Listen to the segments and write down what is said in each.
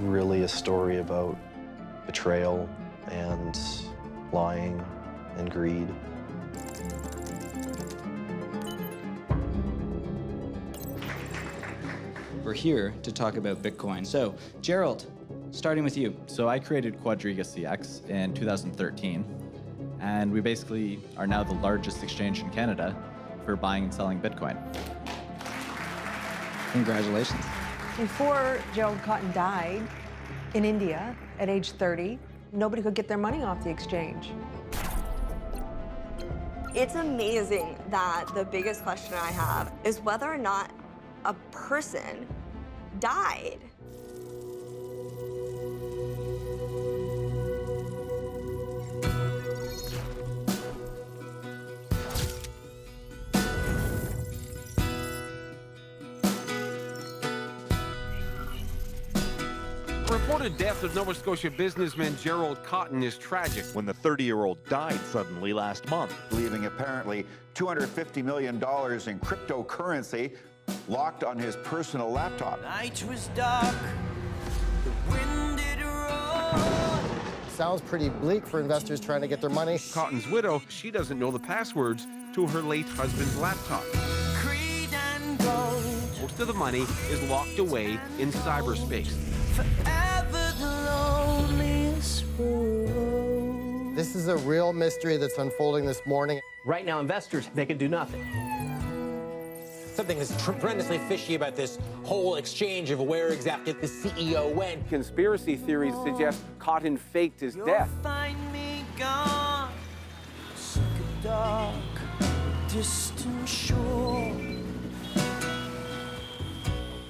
really a story about betrayal and lying and greed. We're here to talk about Bitcoin. So, Gerald, starting with you. So I created QuadrigaCX in 2013, and we basically are now the largest exchange in Canada for buying and selling Bitcoin. Congratulations. Before Gerald Cotten died in India at age 30, nobody could get their money off the exchange. It's amazing that the biggest question I have is whether or not a person died. The reported death of Nova Scotia businessman Gerald Cotten is tragic. When the 30-year-old died suddenly last month, leaving apparently $250 million in cryptocurrency locked on his personal laptop. Night was dark, the wind did roar. Sounds pretty bleak for investors trying to get their money. Cotton's widow, she doesn't know the passwords to her late husband's laptop. Creed and gold. Most of the money is locked away in cyberspace. Forever the loneliest road. This is a real mystery that's unfolding this morning. Right now, investors, they can do nothing. Something is tremendously fishy about this whole exchange of where exactly the CEO went. Conspiracy theories suggest Cotton faked his death. You'll find me gone, sick of dark, distant shore.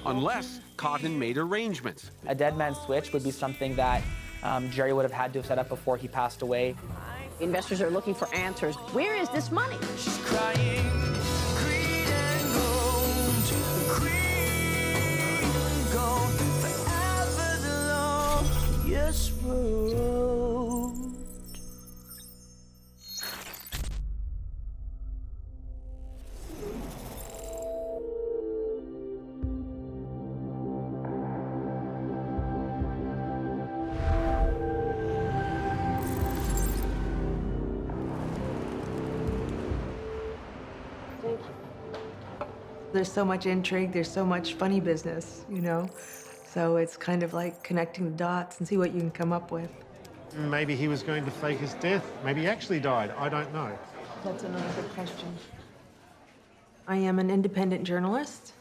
Unless Cotton made arrangements. A dead man's switch would be something that Gerry would have had to have set up before he passed away. Investors are looking for answers. Where is this money? She's crying. Greed and gold, greed and gold, forever the longest road. There's so much intrigue, there's so much funny business, you know? So it's kind of like connecting the dots and see what you can come up with. Maybe he was going to fake his death. Maybe he actually died. I don't know. That's another good question. I am an independent journalist,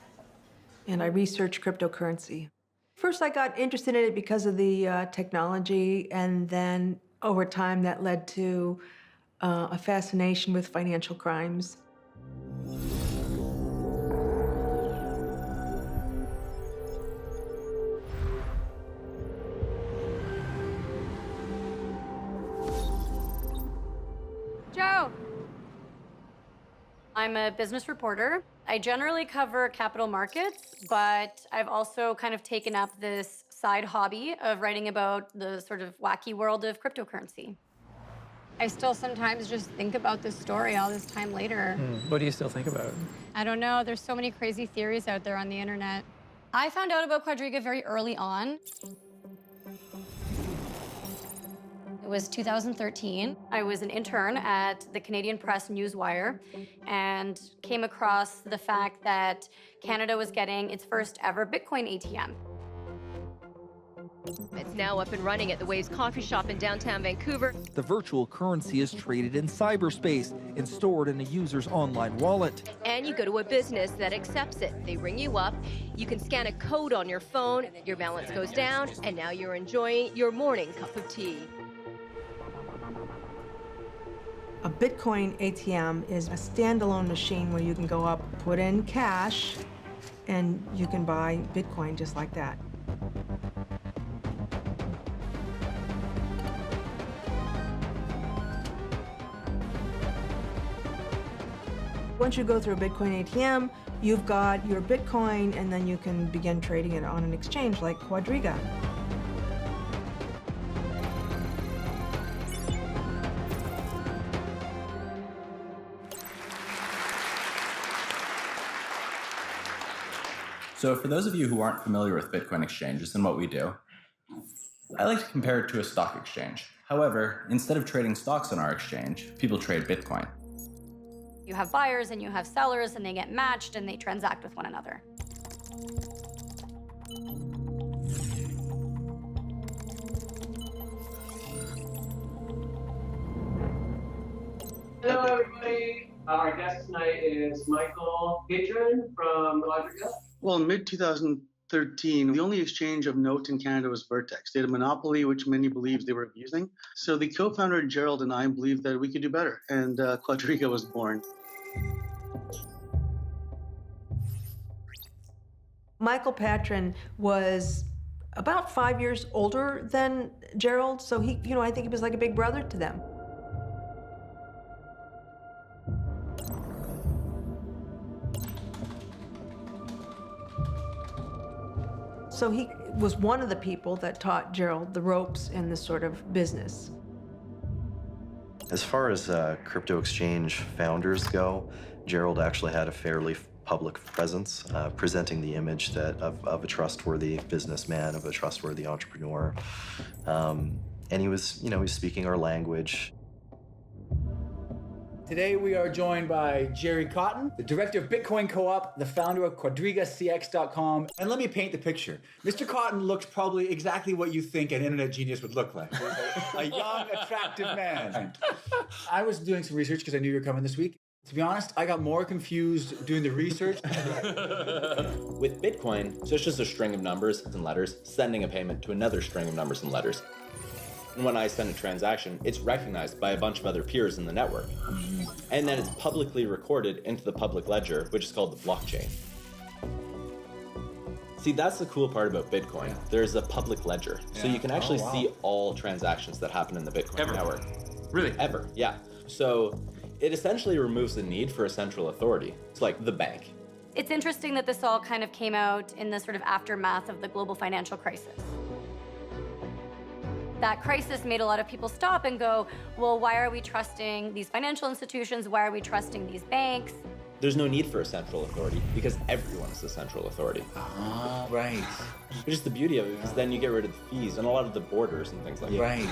and I research cryptocurrency. First, I got interested in it because of the technology, and then over time that led to a fascination with financial crimes. Joe! I'm a business reporter. I generally cover capital markets, but I've also kind of taken up this side hobby of writing about the sort of wacky world of cryptocurrency. I still sometimes just think about this story all this time later. What do you still think about? I don't know, there's so many crazy theories out there on the internet. I found out about Quadriga very early on. It was 2013. I was an intern at the Canadian Press Newswire and came across the fact that Canada was getting its first ever Bitcoin ATM. It's now up and running at the Waves coffee shop in downtown Vancouver. The virtual currency is traded in cyberspace and stored in a user's online wallet. And you go to a business that accepts it. They ring you up, you can scan a code on your phone, your balance goes down, and now you're enjoying your morning cup of tea. A Bitcoin ATM is a standalone machine where you can go up, put in cash, and you can buy Bitcoin just like that. Once you go through a Bitcoin ATM, you've got your Bitcoin, and then you can begin trading it on an exchange like Quadriga. So for those of you who aren't familiar with Bitcoin exchanges and what we do, I like to compare it to a stock exchange. However, instead of trading stocks on our exchange, people trade Bitcoin. You have buyers and you have sellers, and they get matched and they transact with one another. Hello, everybody. Our guest tonight is Michael Patron from Quadriga. Well, in mid-2013, the only exchange of note in Canada was Vertex. They had a monopoly, which many believed they were abusing. So the co-founder, Gerald, and I believed that we could do better, and Quadriga was born. Michael Patron was about 5 years older than Gerald, so he, I think he was like a big brother to them. So he was one of the people that taught Gerald the ropes in this sort of business. As far as crypto exchange founders go, Gerald actually had a fairly public presence, presenting the image of a trustworthy businessman, of a trustworthy entrepreneur. And he was, he was speaking our language. Today we are joined by Gerry Cotten, the director of Bitcoin Co-op, the founder of QuadrigaCX.com. And let me paint the picture. Mr. Cotten looks probably exactly what you think an internet genius would look like. A young, attractive man. I was doing some research because I knew you were coming this week. To be honest, I got more confused doing the research. With Bitcoin, so it's just a string of numbers and letters sending a payment to another string of numbers and letters. And when I send a transaction, it's recognized by a bunch of other peers in the network. And then it's publicly recorded into the public ledger, which is called the blockchain. See, that's the cool part about Bitcoin. There's a public ledger. So you can actually see all transactions that happen in the Bitcoin network. Really? Ever, yeah. So it essentially removes the need for a central authority. It's like the bank. It's interesting that this all kind of came out in the sort of aftermath of the global financial crisis. That crisis made a lot of people stop and go, well, why are we trusting these financial institutions? Why are we trusting these banks? There's no need for a central authority because everyone is the central authority. Ah, right. Which is the beauty of it, because then you get rid of the fees and a lot of the borders and things like that. Right.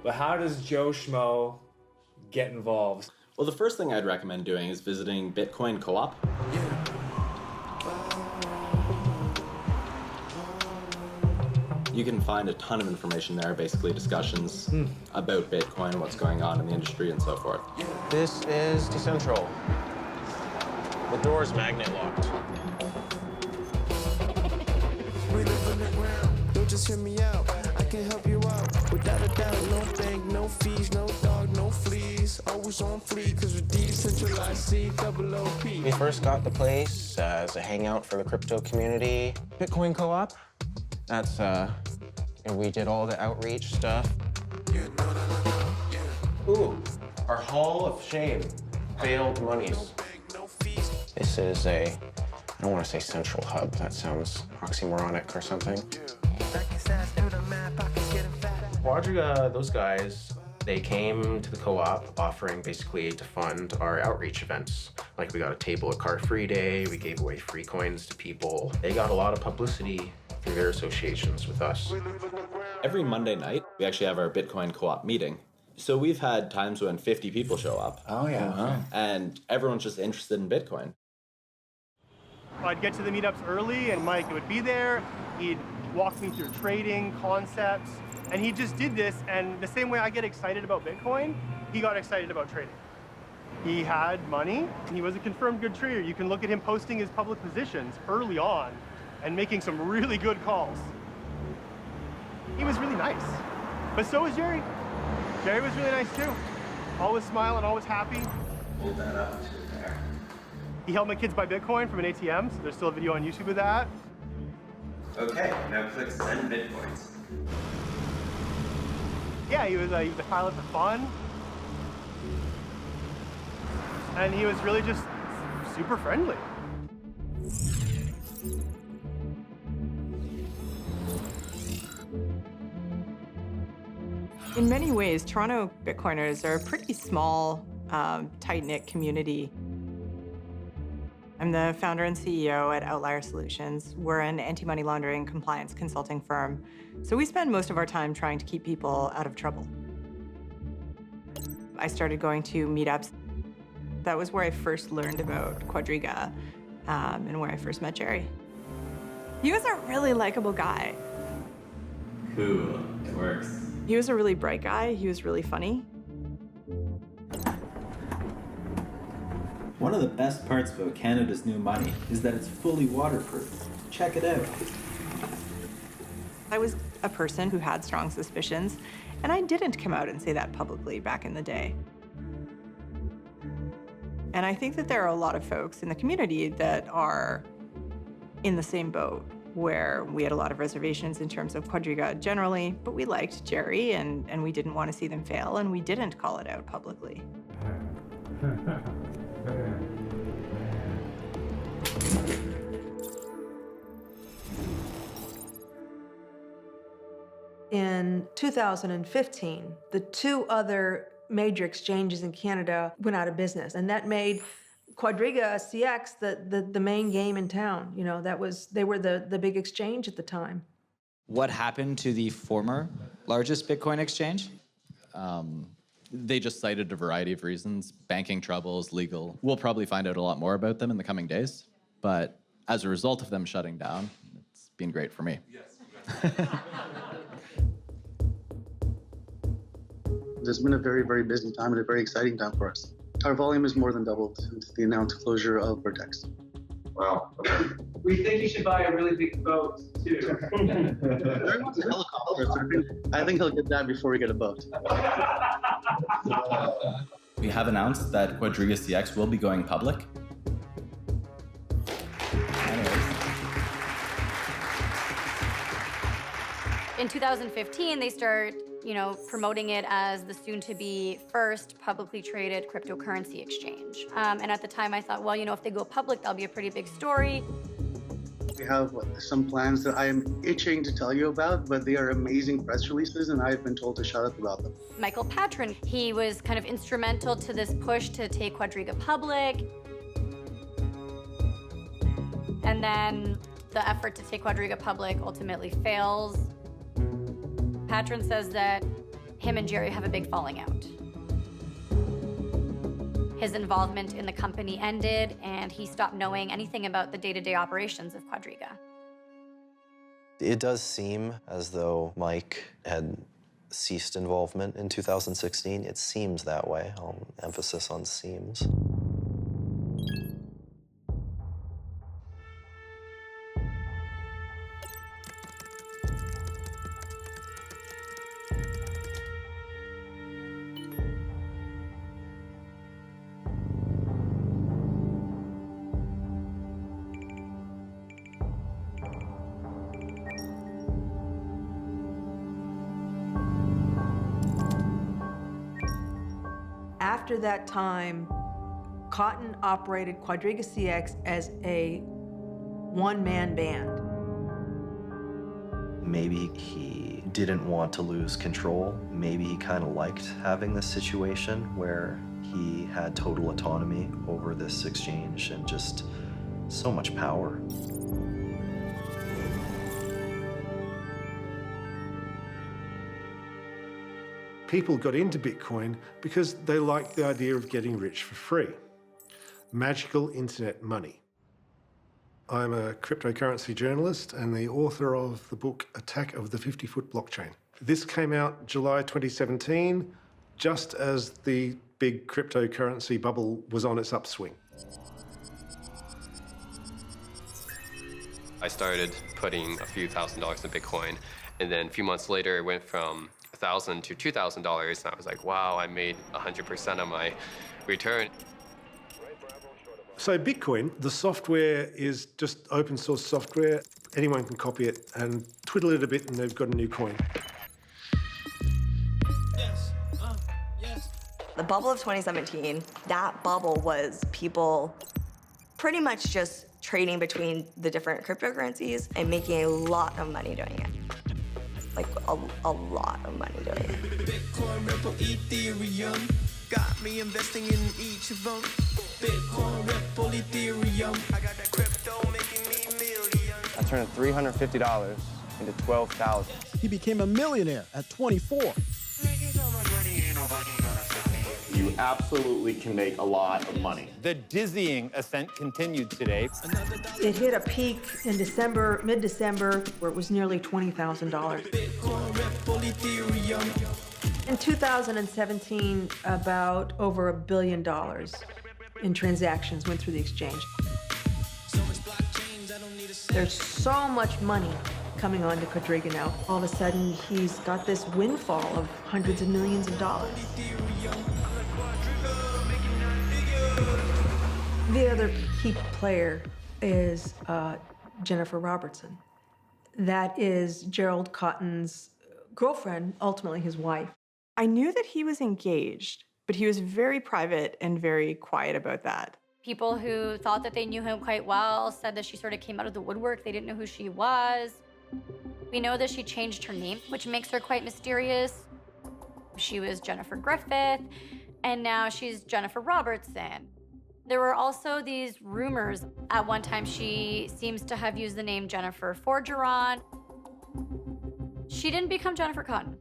But how does Joe Schmo get involved? Well, the first thing I'd recommend doing is visiting Bitcoin Co-op. You can find a ton of information there, basically discussions about Bitcoin, what's going on in the industry, and so forth. This is Decentral. The door's magnet locked. We live underground, don't just hear me out. I can help you out, without a doubt. No bank, no fees, no dog, no fleas. Always on fleek, cause we're decentralized, C-double-O-P. We first got the place as a hangout for the crypto community. Bitcoin Co-op, that's, and we did all the outreach stuff. Ooh, our Hall of Shame, failed monies. This is a, I don't want to say central hub, that sounds oxymoronic or something. Quadriga, those guys, they came to the co-op offering basically to fund our outreach events. Like we got a table at Car Free Day, we gave away free coins to people. They got a lot of publicity through their associations with us. Every Monday night, we actually have our Bitcoin Co-op meeting. So we've had times when 50 people show up. Oh, yeah. And everyone's just interested in Bitcoin. I'd get to the meetups early, and Mike would be there. He'd walk me through trading concepts, and he just did this. And the same way I get excited about Bitcoin, he got excited about trading. He had money, and he was a confirmed good trader. You can look at him posting his public positions early on and making some really good calls. He was really nice. But so was Gerry. Gerry was really nice too. Always smiling, always happy. Hold that up to there. He helped my kids buy Bitcoin from an ATM, so there's still a video on YouTube of that. Okay, now click send Bitcoins. Yeah, he was a pilot for fun. And he was really just super friendly. In many ways, Toronto Bitcoiners are a pretty small, tight-knit community. I'm the founder and CEO at Outlier Solutions. We're an anti-money laundering compliance consulting firm. So we spend most of our time trying to keep people out of trouble. I started going to meetups. That was where I first learned about Quadriga and where I first met Gerry. He was a really likable guy. Cool, it works. He was a really bright guy. He was really funny. One of the best parts about Canada's new money is that it's fully waterproof. Check it out. I was a person who had strong suspicions, and I didn't come out and say that publicly back in the day. And I think that there are a lot of folks in the community that are in the same boat, where we had a lot of reservations in terms of Quadriga generally, but we liked Gerry and we didn't want to see them fail, and we didn't call it out publicly. In 2015, the two other major exchanges in Canada went out of business, and that made QuadrigaCX the main game in town. You know, they were the big exchange at the time. What happened to the former largest Bitcoin exchange? They just cited a variety of reasons, banking troubles, legal. We'll probably find out a lot more about them in the coming days, but as a result of them shutting down, it's been great for me. It's been a very, very busy time and a very exciting time for us. Our volume has more than doubled since the announced closure of Vertex. Wow. We think you should buy a really big boat, too. Gerry wants a helicopter, so I think he'll get that before we get a boat. We have announced that QuadrigaCX will be going public. In 2015, they start, promoting it as the soon-to-be first publicly traded cryptocurrency exchange. And at the time, I thought, well, if they go public, that'll be a pretty big story. We have some plans that I am itching to tell you about, but they are amazing press releases, and I've been told to shut up about them. Michael Patron, he was kind of instrumental to this push to take Quadriga public. And then the effort to take Quadriga public ultimately fails. Patron says that him and Gerry have a big falling out. His involvement in the company ended, and he stopped knowing anything about the day-to-day operations of Quadriga. It does seem as though Mike had ceased involvement in 2016. It seems that way. Emphasis on seems. After that time, Cotten operated QuadrigaCX as a one-man band. Maybe he didn't want to lose control. Maybe he kind of liked having this situation where he had total autonomy over this exchange and just so much power. People got into Bitcoin because they liked the idea of getting rich for free. Magical internet money. I'm a cryptocurrency journalist and the author of the book Attack of the 50-Foot Blockchain. This came out July 2017, just as the big cryptocurrency bubble was on its upswing. I started putting a few $1,000s in Bitcoin, and then a few months later it went from $1,000 to $2,000, and I was like, wow, I made 100% of my return. So Bitcoin, the software is just open source software. Anyone can copy it and twiddle it a bit and they've got a new coin. The bubble of 2017, that bubble was people pretty much just trading between the different cryptocurrencies and making a lot of money doing it. Like a lot of money doing it. Bitcoin, Ripple, Ethereum, got me investing in each of them. Bitcoin, Ripple, Ethereum. I got that crypto making me million. I turned $350 into $12,000. He became a millionaire at 24. You absolutely can make a lot of money. The dizzying ascent continued today. It hit a peak in December, mid-December, where it was nearly $20,000. Bitcoin, Ripple, Ethereum. In 2017, about over $1 billion in transactions went through the exchange. There's so much money coming on to Quadriga now. All of a sudden, he's got this windfall of hundreds of millions of dollars. The other key player is Jennifer Robertson. That is Gerald Cotten's girlfriend, ultimately his wife. I knew that he was engaged, but he was very private and very quiet about that. People who thought that they knew him quite well said that she sort of came out of the woodwork. They didn't know who she was. We know that she changed her name, which makes her quite mysterious. She was Jennifer Griffith, and now she's Jennifer Robertson. There were also these rumors. At one time, she seems to have used the name Jennifer Forgeron. She didn't become Jennifer Cotten.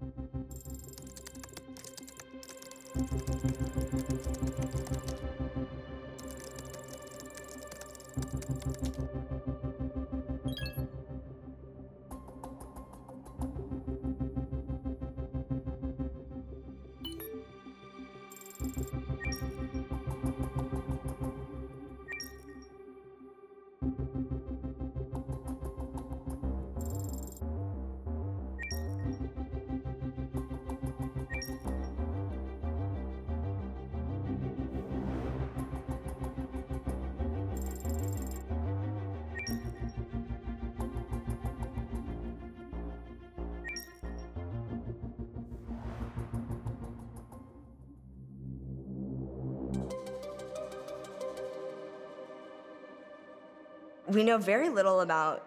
We know very little about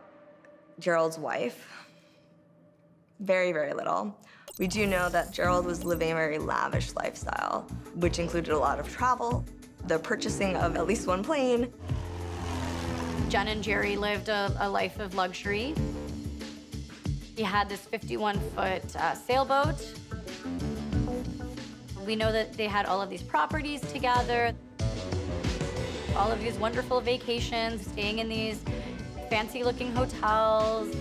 Gerald's wife. Very, very little. We do know that Gerald was living a very lavish lifestyle, which included a lot of travel, the purchasing of at least one plane. Jen and Gerry lived a life of luxury. He had this 51-foot sailboat. We know that they had all of these properties together, all of these wonderful vacations, staying in these fancy-looking hotels.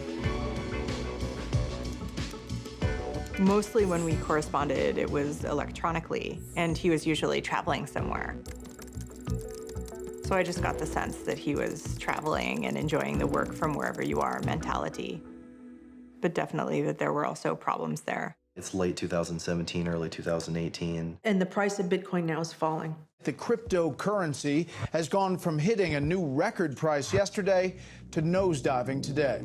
Mostly when we corresponded, it was electronically, and he was usually traveling somewhere. So I just got the sense that he was traveling and enjoying the work from wherever you are mentality. But definitely that there were also problems there. It's late 2017, early 2018. And the price of Bitcoin now is falling. The cryptocurrency has gone from hitting a new record price yesterday to nosediving today.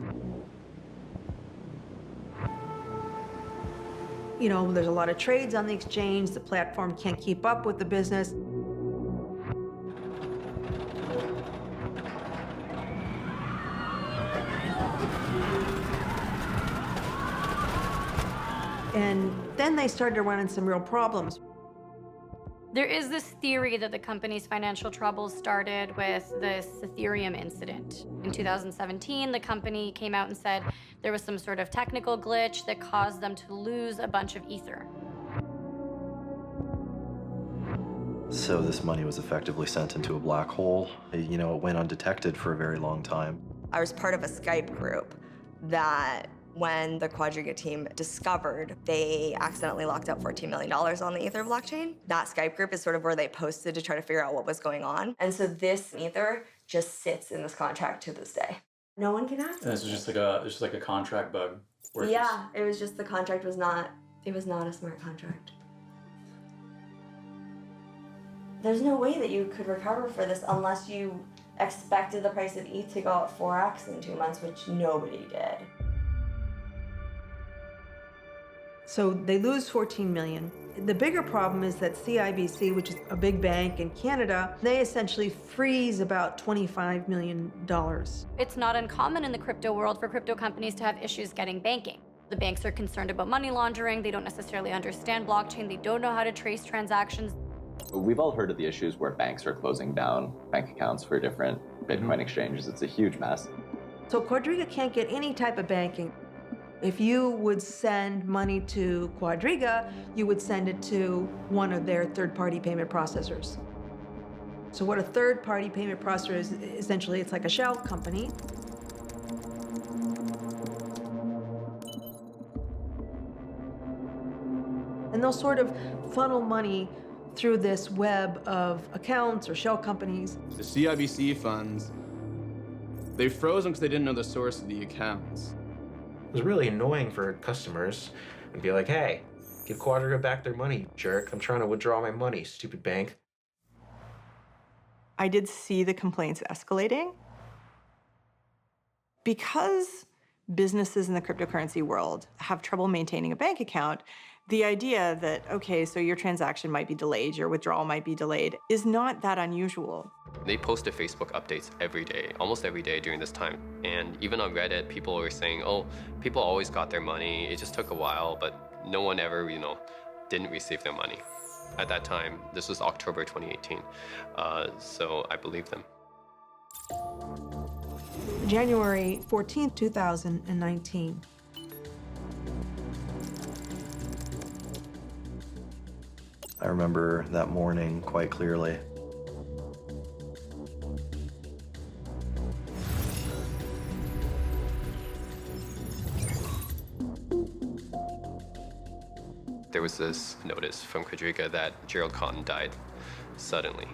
You know, there's a lot of trades on the exchange. The platform can't keep up with the business. And then they started to run into some real problems. There is this theory that the company's financial troubles started with this Ethereum incident. In 2017, the company came out and said there was some sort of technical glitch that caused them to lose a bunch of Ether. So this money was effectively sent into a black hole. You know, it went undetected for a very long time. I was part of a Skype group that when the Quadriga team discovered, they accidentally locked up $14 million on the Ether blockchain. That Skype group is sort of where they posted to try to figure out what was going on. And so this Ether just sits in this contract to this day. No one can access it. This is just like a contract bug. Yeah, it was just the contract was not, it was not a smart contract. There's no way that you could recover for this unless you expected the price of ETH to go up 4x in 2 months, which nobody did. So they lose $14 million. The bigger problem is that CIBC, which is a big bank in Canada, they essentially freeze about $25 million. It's not uncommon in the crypto world for crypto companies to have issues getting banking. The banks are concerned about money laundering. They don't necessarily understand blockchain. They don't know how to trace transactions. We've all heard of the issues where banks are closing down bank accounts for different Bitcoin exchanges. It's a huge mess. So Quadriga can't get any type of banking. If you would send money to Quadriga, you would send it to one of their third-party payment processors. So what a third-party payment processor is, essentially, it's like a shell company. And they'll sort of funnel money through this web of accounts or shell companies. The CIBC funds, they froze them because they didn't know the source of the accounts. It was really annoying for customers and be like, hey, give Quadriga back their money, jerk. I'm trying to withdraw my money, stupid bank. I did see the complaints escalating. Because businesses in the cryptocurrency world have trouble maintaining a bank account, the idea that, okay, so your transaction might be delayed, your withdrawal might be delayed, is not that unusual. They posted Facebook updates every day, almost every day during this time. And even on Reddit, people were saying, oh, people always got their money. It just took a while, but no one ever, didn't receive their money. At that time, this was October 2018. So I believe them. January 14th, 2019. I remember that morning quite clearly. There was this notice from Quadriga that Gerald Cotten died suddenly.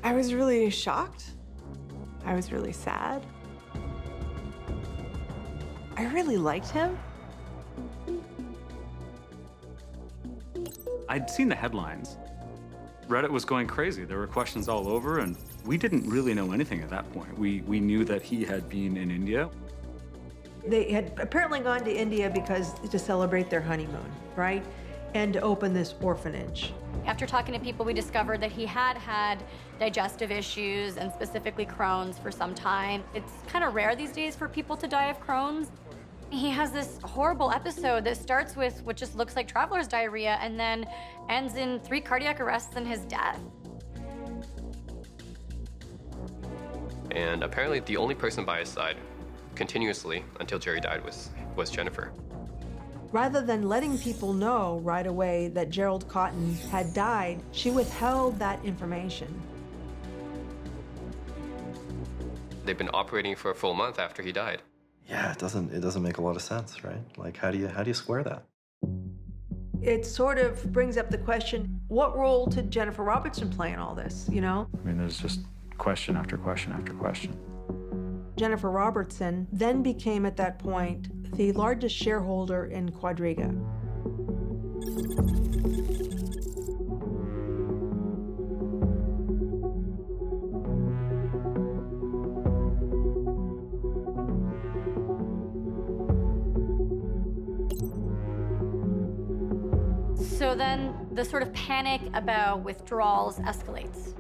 I was really shocked. I was really sad. I really liked him. I'd seen the headlines. Reddit was going crazy. There were questions all over, and we didn't really know anything at that point. We knew that he had been in India. They had apparently gone to India to celebrate their honeymoon, right? And to open this orphanage. After talking to people, we discovered that he had had digestive issues, and specifically Crohn's, for some time. It's kind of rare these days for people to die of Crohn's. He has this horrible episode that starts with what just looks like traveler's diarrhea and then ends in 3 cardiac arrests and his death. And apparently the only person by his side continuously until Gerry died was Jennifer. Rather than letting people know right away that Gerald Cotten had died, she withheld that information. They've been operating for a full month after he died. Yeah, it doesn't make a lot of sense, right? Like, how do you square that? It sort of brings up the question, what role did Jennifer Robertson play in all this, I mean, there's just question after question after question. Jennifer Robertson then became, at that point, the largest shareholder in Quadriga. So then the sort of panic about withdrawals escalates.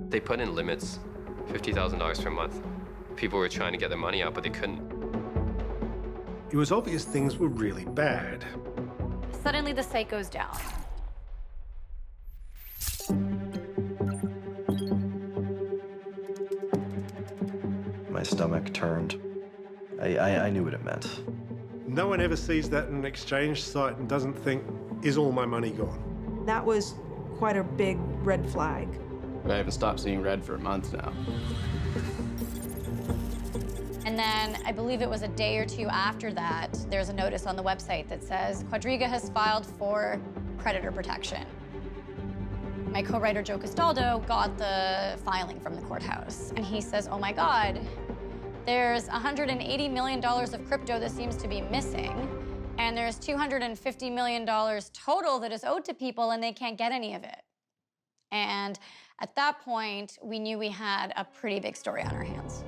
They put in limits, $50,000 per month. People were trying to get their money out, but they couldn't. It was obvious things were really bad. Suddenly the site goes down. My stomach turned. I knew what it meant. No one ever sees that in an exchange site and doesn't think, is all my money gone? That was quite a big red flag. I haven't stopped seeing red for a month now. And then I believe it was a day or two after that, there's a notice on the website that says, Quadriga has filed for creditor protection. My co-writer, Joe Castaldo, got the filing from the courthouse. And he says, oh my God, there's $180 million of crypto that seems to be missing. And there's $250 million total that is owed to people, and they can't get any of it. And at that point, we knew we had a pretty big story on our hands.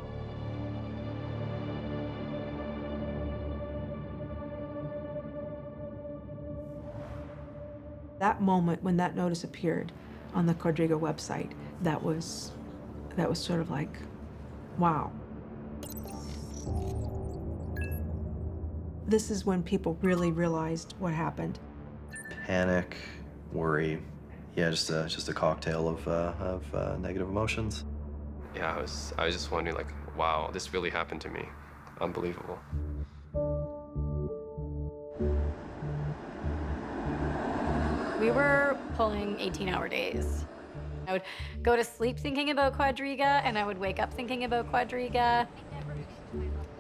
That moment when that notice appeared on the Quadriga website, that was sort of like, wow. This is when people really realized what happened. Panic, worry, yeah, just a cocktail of negative emotions. Yeah, I was just wondering, like, wow, this really happened to me. Unbelievable. We were pulling 18-hour days. I would go to sleep thinking about Quadriga, and I would wake up thinking about Quadriga.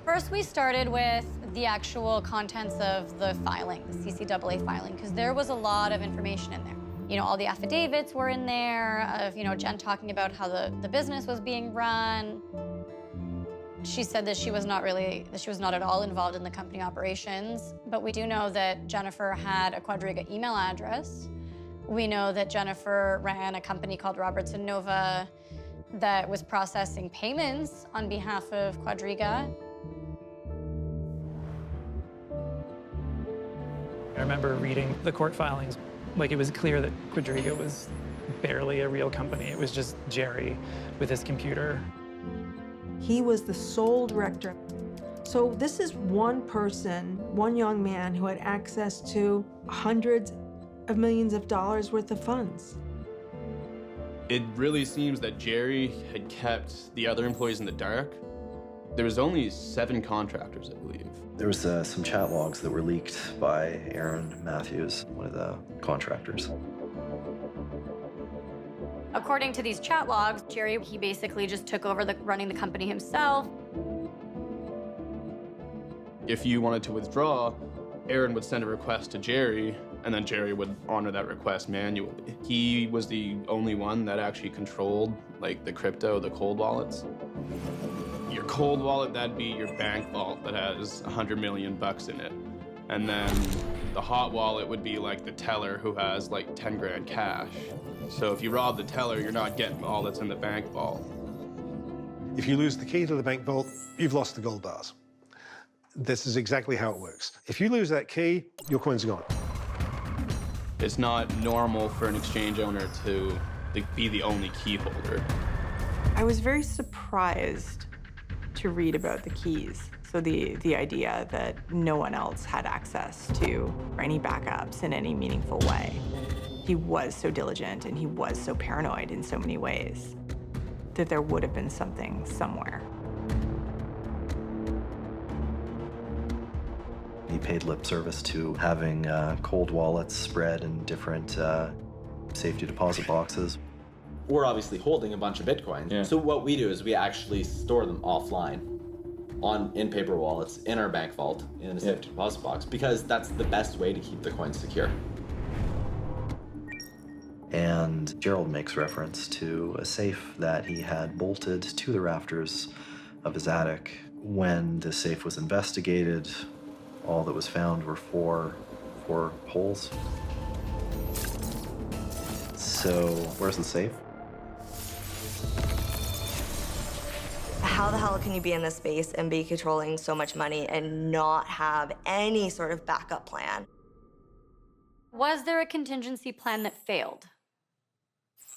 First, we started with the actual contents of the filing, the CCAA filing, because there was a lot of information in there. You know, all the affidavits were in there of, you know, Jen talking about how the business was being run. She said that she was not at all involved in the company operations, but we do know that Jennifer had a Quadriga email address. We know that Jennifer ran a company called Robertson Nova that was processing payments on behalf of Quadriga. I remember reading the court filings. Like, it was clear that Quadriga was barely a real company. It was just Gerry with his computer. He was the sole director. So this is one person, one young man who had access to hundreds of millions of dollars worth of funds. It really seems that Gerry had kept the other employees in the dark. There was only 7 contractors, I believe. There was some chat logs that were leaked by Aaron Matthews, one of the contractors. According to these chat logs, Gerry, he basically just took over running the company himself. If you wanted to withdraw, Aaron would send a request to Gerry, and then Gerry would honor that request manually. He was the only one that actually controlled, like, the crypto, the cold wallets. Your cold wallet, that'd be your bank vault that has $100 million in it. And then the hot wallet would be like the teller who has like 10 grand cash. So if you rob the teller, you're not getting all that's in the bank vault. If you lose the key to the bank vault, you've lost the gold bars. This is exactly how it works. If you lose that key, your coins are gone. It's not normal for an exchange owner to be the only key holder. I was very surprised to read about the keys. So the idea that no one else had access to any backups in any meaningful way. He was so diligent and he was so paranoid in so many ways that there would have been something somewhere. He paid lip service to having cold wallets spread in different safety deposit boxes. We're obviously holding a bunch of Bitcoin. Yeah. So what we do is we actually store them offline in paper wallets, in our bank vault, in a safety deposit box, because that's the best way to keep the coins secure. And Gerald makes reference to a safe that he had bolted to the rafters of his attic. When the safe was investigated, all that was found were four holes. So where's the safe? How the hell can you be in this space and be controlling so much money and not have any sort of backup plan? Was there a contingency plan that failed?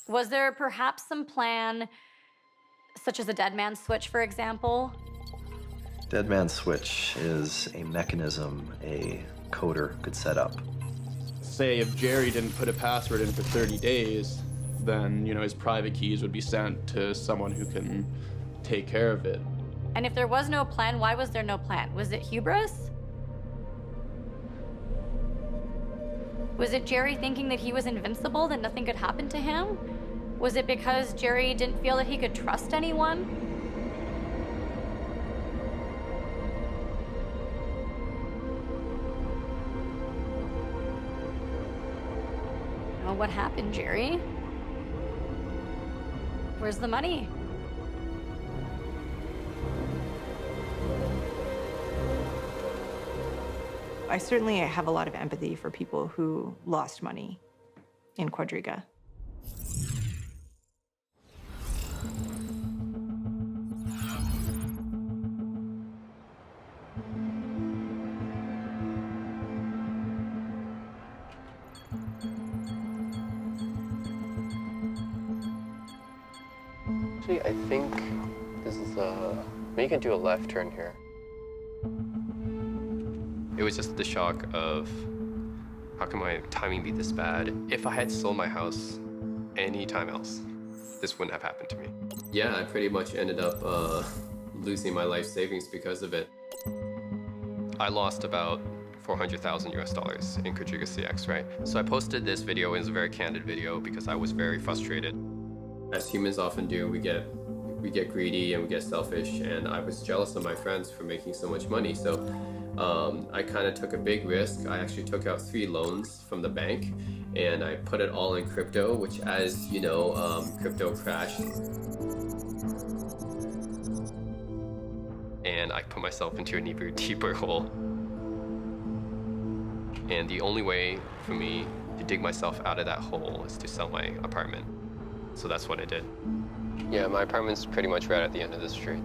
Was there perhaps some plan, such as a dead man switch, for example? Dead man switch is a mechanism a coder could set up. Say if Gerry didn't put a password in for 30 days, then, you know, his private keys would be sent to someone who can take care of it. And if there was no plan, why was there no plan? Was it hubris? Was it Gerry thinking that he was invincible, that nothing could happen to him? Was it because Gerry didn't feel that he could trust anyone? You know, what happened, Gerry? Where's the money? I certainly have a lot of empathy for people who lost money in Quadriga. Actually, I think this is maybe you can do a left turn here. It was just the shock of how can my timing be this bad? If I had sold my house any time else, this wouldn't have happened to me. Yeah, I pretty much ended up losing my life savings because of it. I lost about 400,000 US dollars in QuadrigaCX, right? So I posted this video. It was a very candid video because I was very frustrated. As humans often do, we get greedy and we get selfish, and I was jealous of my friends for making so much money. So I kind of took a big risk. I actually took out 3 loans from the bank, and I put it all in crypto, which, as you know, crypto crashed. And I put myself into an even deeper hole. And the only way for me to dig myself out of that hole is to sell my apartment. So that's what I did. Yeah, my apartment's pretty much right at the end of the street.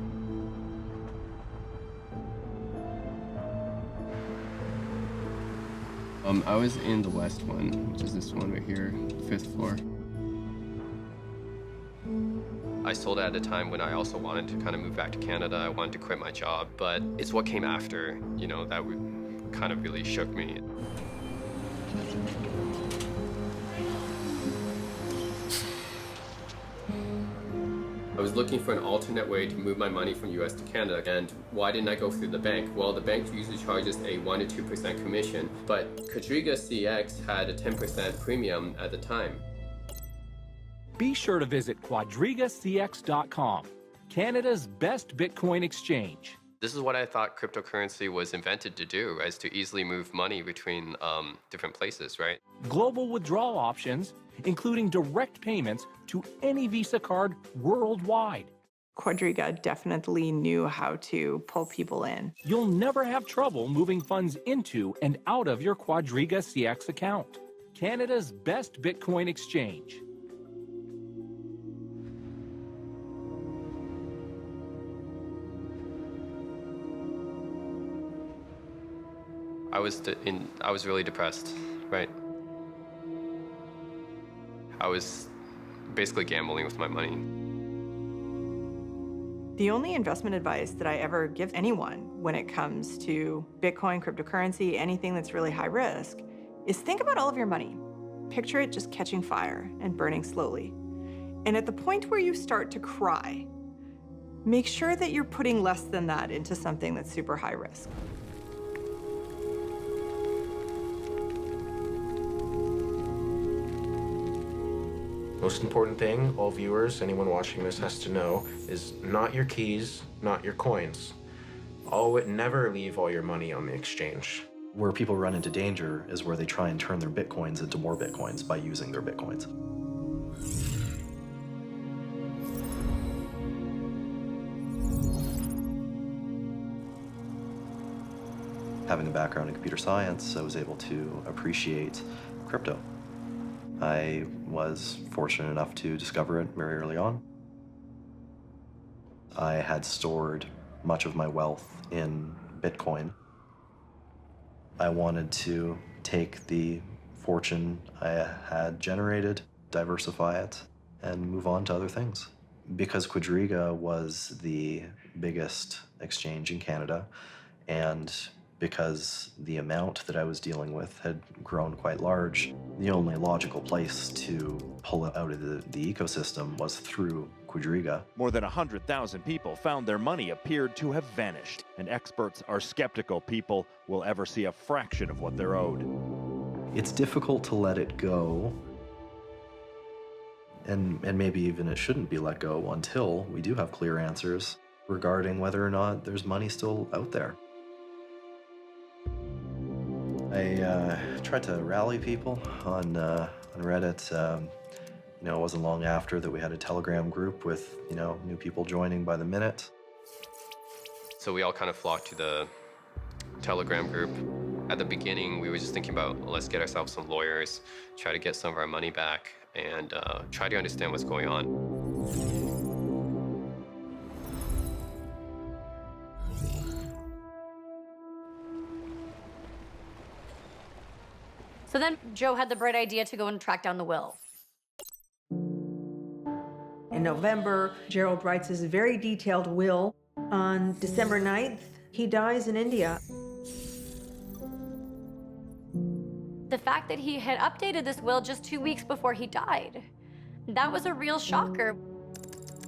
I was in the west one, which is this one right here, 5th floor. I sold it at a time when I also wanted to kind of move back to Canada. I wanted to quit my job, but it's what came after, you know, that kind of really shook me. I was looking for an alternate way to move my money from US to Canada, and why didn't I go through the bank? Well, the bank usually charges a 1 to 2% commission, but QuadrigaCX had a 10% premium at the time. Be sure to visit QuadrigaCX.com, Canada's best Bitcoin exchange. This is what I thought cryptocurrency was invented to do, is to easily move money between different places, right? Global withdrawal options, including direct payments to any Visa card worldwide. Quadriga definitely knew how to pull people in. You'll never have trouble moving funds into and out of your QuadrigaCX account. Canada's best Bitcoin exchange. I was really depressed, right? I was basically gambling with my money. The only investment advice that I ever give anyone when it comes to Bitcoin, cryptocurrency, anything that's really high risk, is think about all of your money. Picture it just catching fire and burning slowly. And at the point where you start to cry, make sure that you're putting less than that into something that's super high risk. Most important thing, all viewers, anyone watching this has to know, is not your keys, not your coins. Never leave all your money on the exchange. Where people run into danger is where they try and turn their Bitcoins into more Bitcoins by using their Bitcoins. Having a background in computer science, I was able to appreciate crypto. I was fortunate enough to discover it very early on. I had stored much of my wealth in Bitcoin. I wanted to take the fortune I had generated, diversify it, and move on to other things. Because Quadriga was the biggest exchange in Canada, and because the amount that I was dealing with had grown quite large, the only logical place to pull it out of the ecosystem was through Quadriga. More than 100,000 people found their money appeared to have vanished, and experts are skeptical people will ever see a fraction of what they're owed. It's difficult to let it go, and maybe even it shouldn't be let go until we do have clear answers regarding whether or not there's money still out there. I tried to rally people on Reddit. You know, it wasn't long after that we had a Telegram group with, you know, new people joining by the minute. So we all kind of flocked to the Telegram group. At the beginning, we were just thinking about, let's get ourselves some lawyers, try to get some of our money back, and try to understand what's going on. So then Joe had the bright idea to go and track down the will. And in November. Gerald writes his very detailed will. On December 9th, he dies in India. The fact that he had updated this will just 2 weeks before he died, that was a real shocker.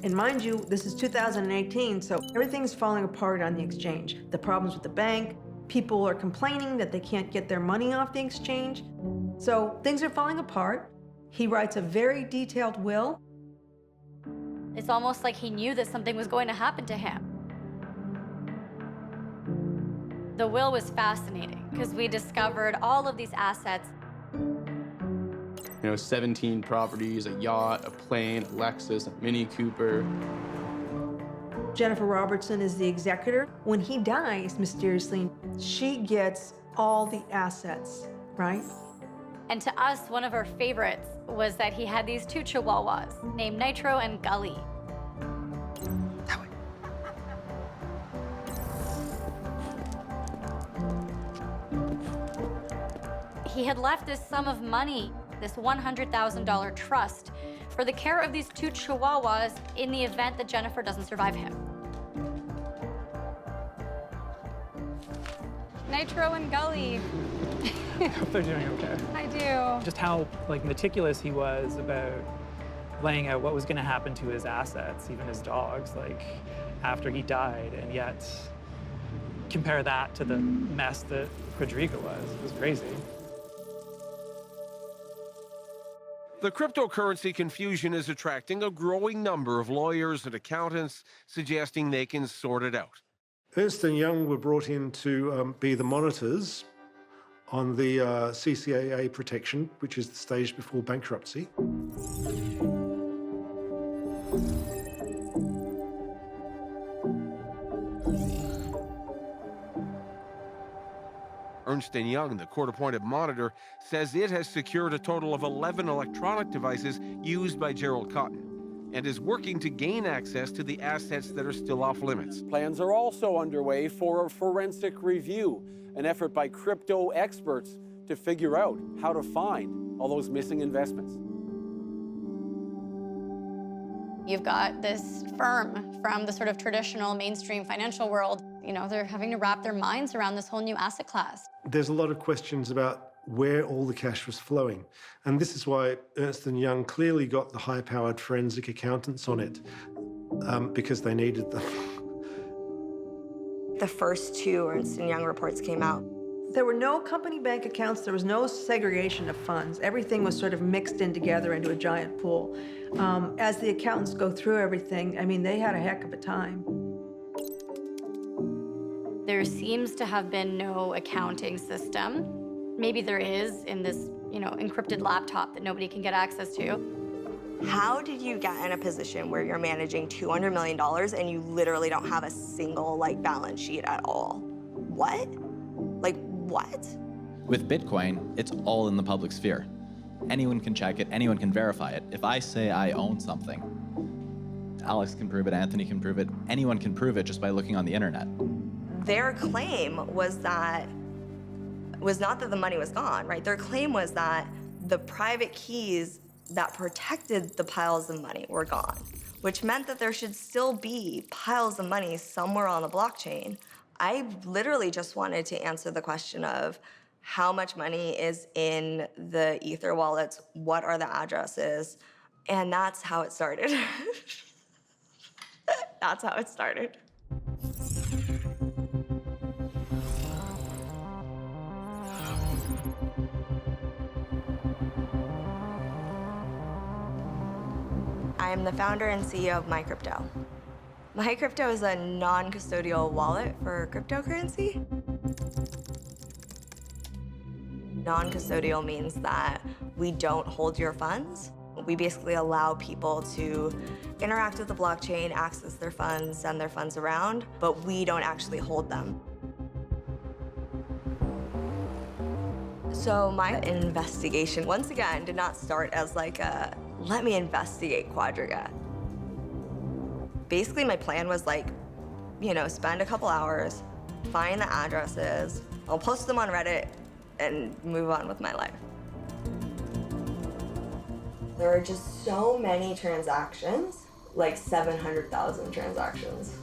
And mind you, this is 2018, so everything's falling apart on the exchange. The problems with the bank, people are complaining that they can't get their money off the exchange. So things are falling apart. He writes a very detailed will. It's almost like he knew that something was going to happen to him. The will was fascinating because we discovered all of these assets. 17 properties, a yacht, a plane, a Lexus, a Mini Cooper. Jennifer Robertson is the executor. When he dies, mysteriously, she gets all the assets, right? And to us, one of our favorites was that he had these 2 chihuahuas named Nitro and Gully. He had left this sum of money, this $100,000 trust, for the care of these 2 chihuahuas in the event that Jennifer doesn't survive him. Nitro and Gully. I hope they're doing okay. I do. Just how meticulous he was about laying out what was going to happen to his assets, even his dogs, after he died, and yet compare that to the mess that Quadriga was. It was crazy. The cryptocurrency confusion is attracting a growing number of lawyers and accountants suggesting they can sort it out. Ernst & Young were brought in to be the monitors on the CCAA protection, which is the stage before bankruptcy. Ernst & Young, the court-appointed monitor, says it has secured a total of 11 electronic devices used by Gerald Cotten and is working to gain access to the assets that are still off limits. Plans are also underway for a forensic review, an effort by crypto experts to figure out how to find all those missing investments. You've got this firm from the sort of traditional mainstream financial world. They're having to wrap their minds around this whole new asset class. There's a lot of questions about where all the cash was flowing. And this is why Ernst & Young clearly got the high-powered forensic accountants on it, because they needed them. The first 2 Ernst & Young reports came out. There were no company bank accounts. There was no segregation of funds. Everything was sort of mixed in together into a giant pool. As the accountants go through everything, they had a heck of a time. There seems to have been no accounting system. Maybe there is in this, encrypted laptop that nobody can get access to. How did you get in a position where you're managing $200 million and you literally don't have a single balance sheet at all? What? What? With Bitcoin, it's all in the public sphere. Anyone can check it, anyone can verify it. If I say I own something, Alex can prove it, Anthony can prove it, anyone can prove it just by looking on the internet. Their claim was not that the money was gone, right? Their claim was that the private keys that protected the piles of money were gone, which meant that there should still be piles of money somewhere on the blockchain. I literally just wanted to answer the question of how much money is in the Ether wallets, what are the addresses, and that's how it started. That's how it started. I am the founder and CEO of MyCrypto. MyCrypto is a non-custodial wallet for cryptocurrency. Non-custodial means that we don't hold your funds. We basically allow people to interact with the blockchain, access their funds, send their funds around, but we don't actually hold them. So my investigation, once again, did not start as let me investigate Quadriga. Basically, my plan was spend a couple hours, find the addresses, I'll post them on Reddit, and move on with my life. There are just so many transactions like 700,000 transactions.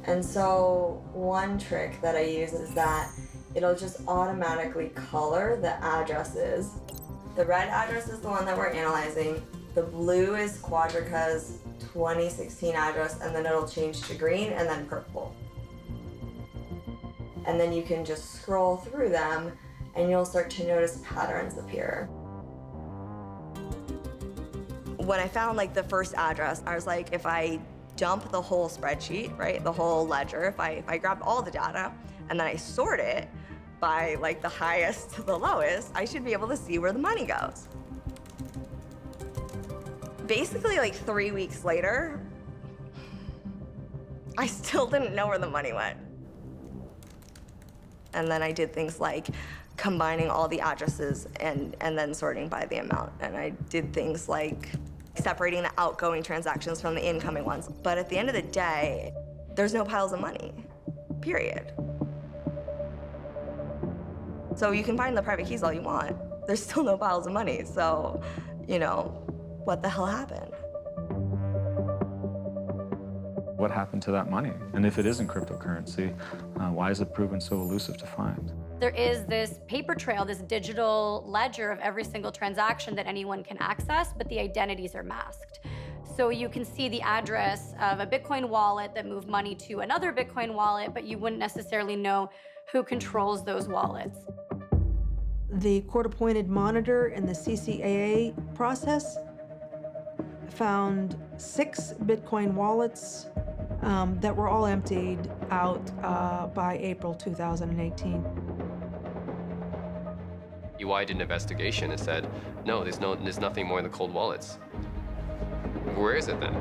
And so one trick that I use is that it'll just automatically color the addresses. The red address is the one that we're analyzing. The blue is Quadriga's 2016 address, and then it'll change to green and then purple. And then you can just scroll through them and you'll start to notice patterns appear. When I found like the first address, I was like, if I dump the whole spreadsheet, right, the whole ledger, if I grab all the data and then I sort it by like the highest to the lowest, I should be able to see where the money goes. Basically like 3 weeks later, I still didn't know where the money went. And then I did things like combining all the addresses and then sorting by the amount. And I did things like separating the outgoing transactions from the incoming ones. But at the end of the day, there's no piles of money, period. So you can find the private keys all you want. There's still no piles of money. So, you know, what the hell happened? What happened to that money? And if it isn't cryptocurrency, why is it proven so elusive to find? There is this paper trail, this digital ledger of every single transaction that anyone can access, but the identities are masked. So you can see the address of a Bitcoin wallet that moved money to another Bitcoin wallet, but you wouldn't necessarily know who controls those wallets. The court-appointed monitor in the CCAA process found 6 Bitcoin wallets that were all emptied out by April 2018. EY did an investigation and said, no, there's nothing more in the cold wallets. Where is it then?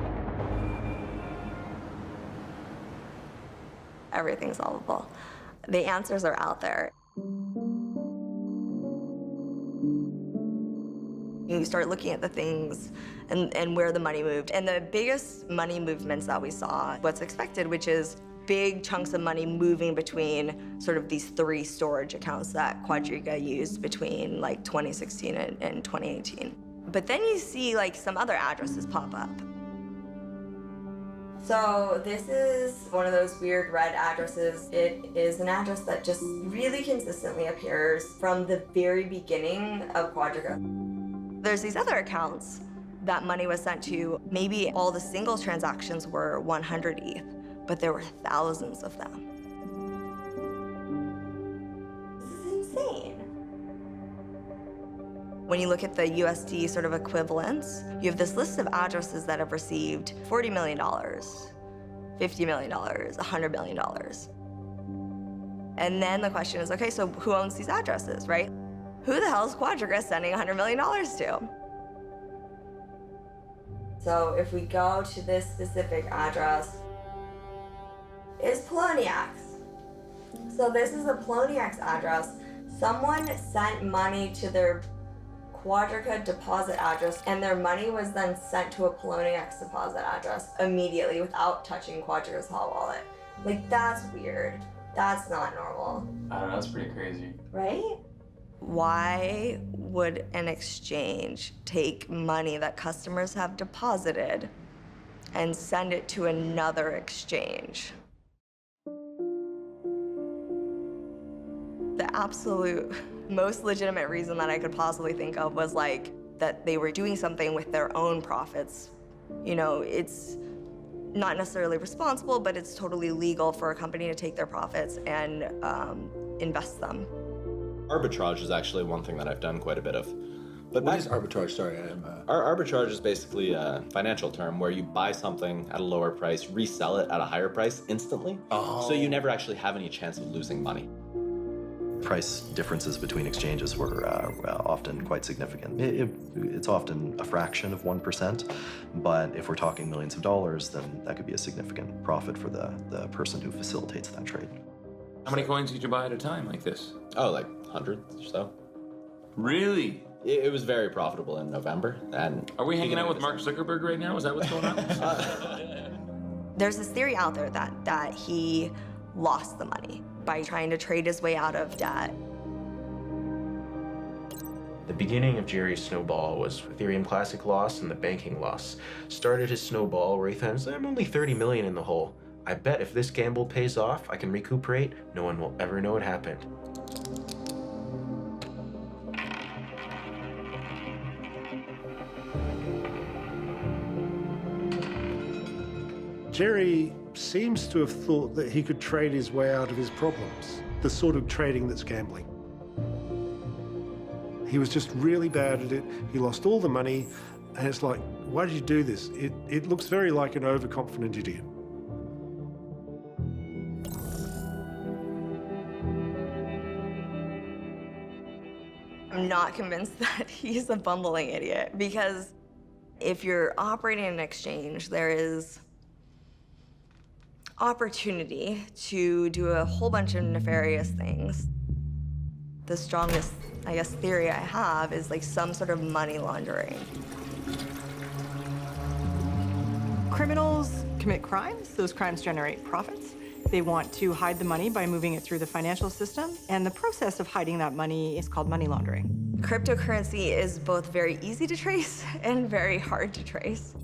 Everything's solvable. The answers are out there. You start looking at the things and where the money moved. And the biggest money movements that we saw, what's expected, which is big chunks of money moving between sort of these 3 storage accounts that Quadriga used between like 2016 and 2018. But then you see like some other addresses pop up. So this is one of those weird red addresses. It is an address that just really consistently appears from the very beginning of Quadriga. There's these other accounts that money was sent to. Maybe all the single transactions were 100 ETH, but there were thousands of them. This is insane. When you look at the USD sort of equivalents, you have this list of addresses that have received $40 million, $50 million, $100 million. And then the question is, okay, so who owns these addresses, right? Who the hell is Quadriga sending $100 million to? So if we go to this specific address, it's Poloniex. So this is a Poloniex address. Someone sent money to their Quadriga deposit address, and their money was then sent to a Poloniex deposit address immediately without touching Quadriga's hot wallet. Like, that's weird. That's not normal. I don't know, that's pretty crazy. Right? Why would an exchange take money that customers have deposited and send it to another exchange? The absolute most legitimate reason that I could possibly think of was like that they were doing something with their own profits. You know, it's not necessarily responsible, but it's totally legal for a company to take their profits and invest them. Arbitrage is actually one thing that I've done quite a bit of. But What is arbitrage? Sorry, Arbitrage is basically a financial term where you buy something at a lower price, resell it at a higher price instantly. So you never actually have any chance of losing money. Price differences between exchanges were often quite significant. It's often a fraction of 1%, but if we're talking millions of dollars, then that could be a significant profit for the person who facilitates that trade. How many coins did you buy at a time like this? Oh, like hundreds or so. Really? It was very profitable in November. And are we hanging out with Mark Zuckerberg right now? Is that what's going on? There's this theory out there that he lost the money by trying to trade his way out of debt. The beginning of Gerry's snowball was Ethereum Classic loss and the banking loss. Started his snowball where he thinks, I'm only 30 million in the hole. I bet if this gamble pays off, I can recuperate. No one will ever know it happened. Gerry seems to have thought that he could trade his way out of his problems, the sort of trading that's gambling. He was just really bad at it. He lost all the money, and it's like, why did you do this? It looks very like an overconfident idiot. I'm not convinced that he's a bumbling idiot, because if you're operating an exchange, there is opportunity to do a whole bunch of nefarious things. The strongest, I guess, theory I have is like some sort of money laundering. Criminals commit crimes. Those crimes generate profits. They want to hide the money by moving it through the financial system, and the process of hiding that money is called money laundering. Cryptocurrency is both very easy to trace and very hard to trace.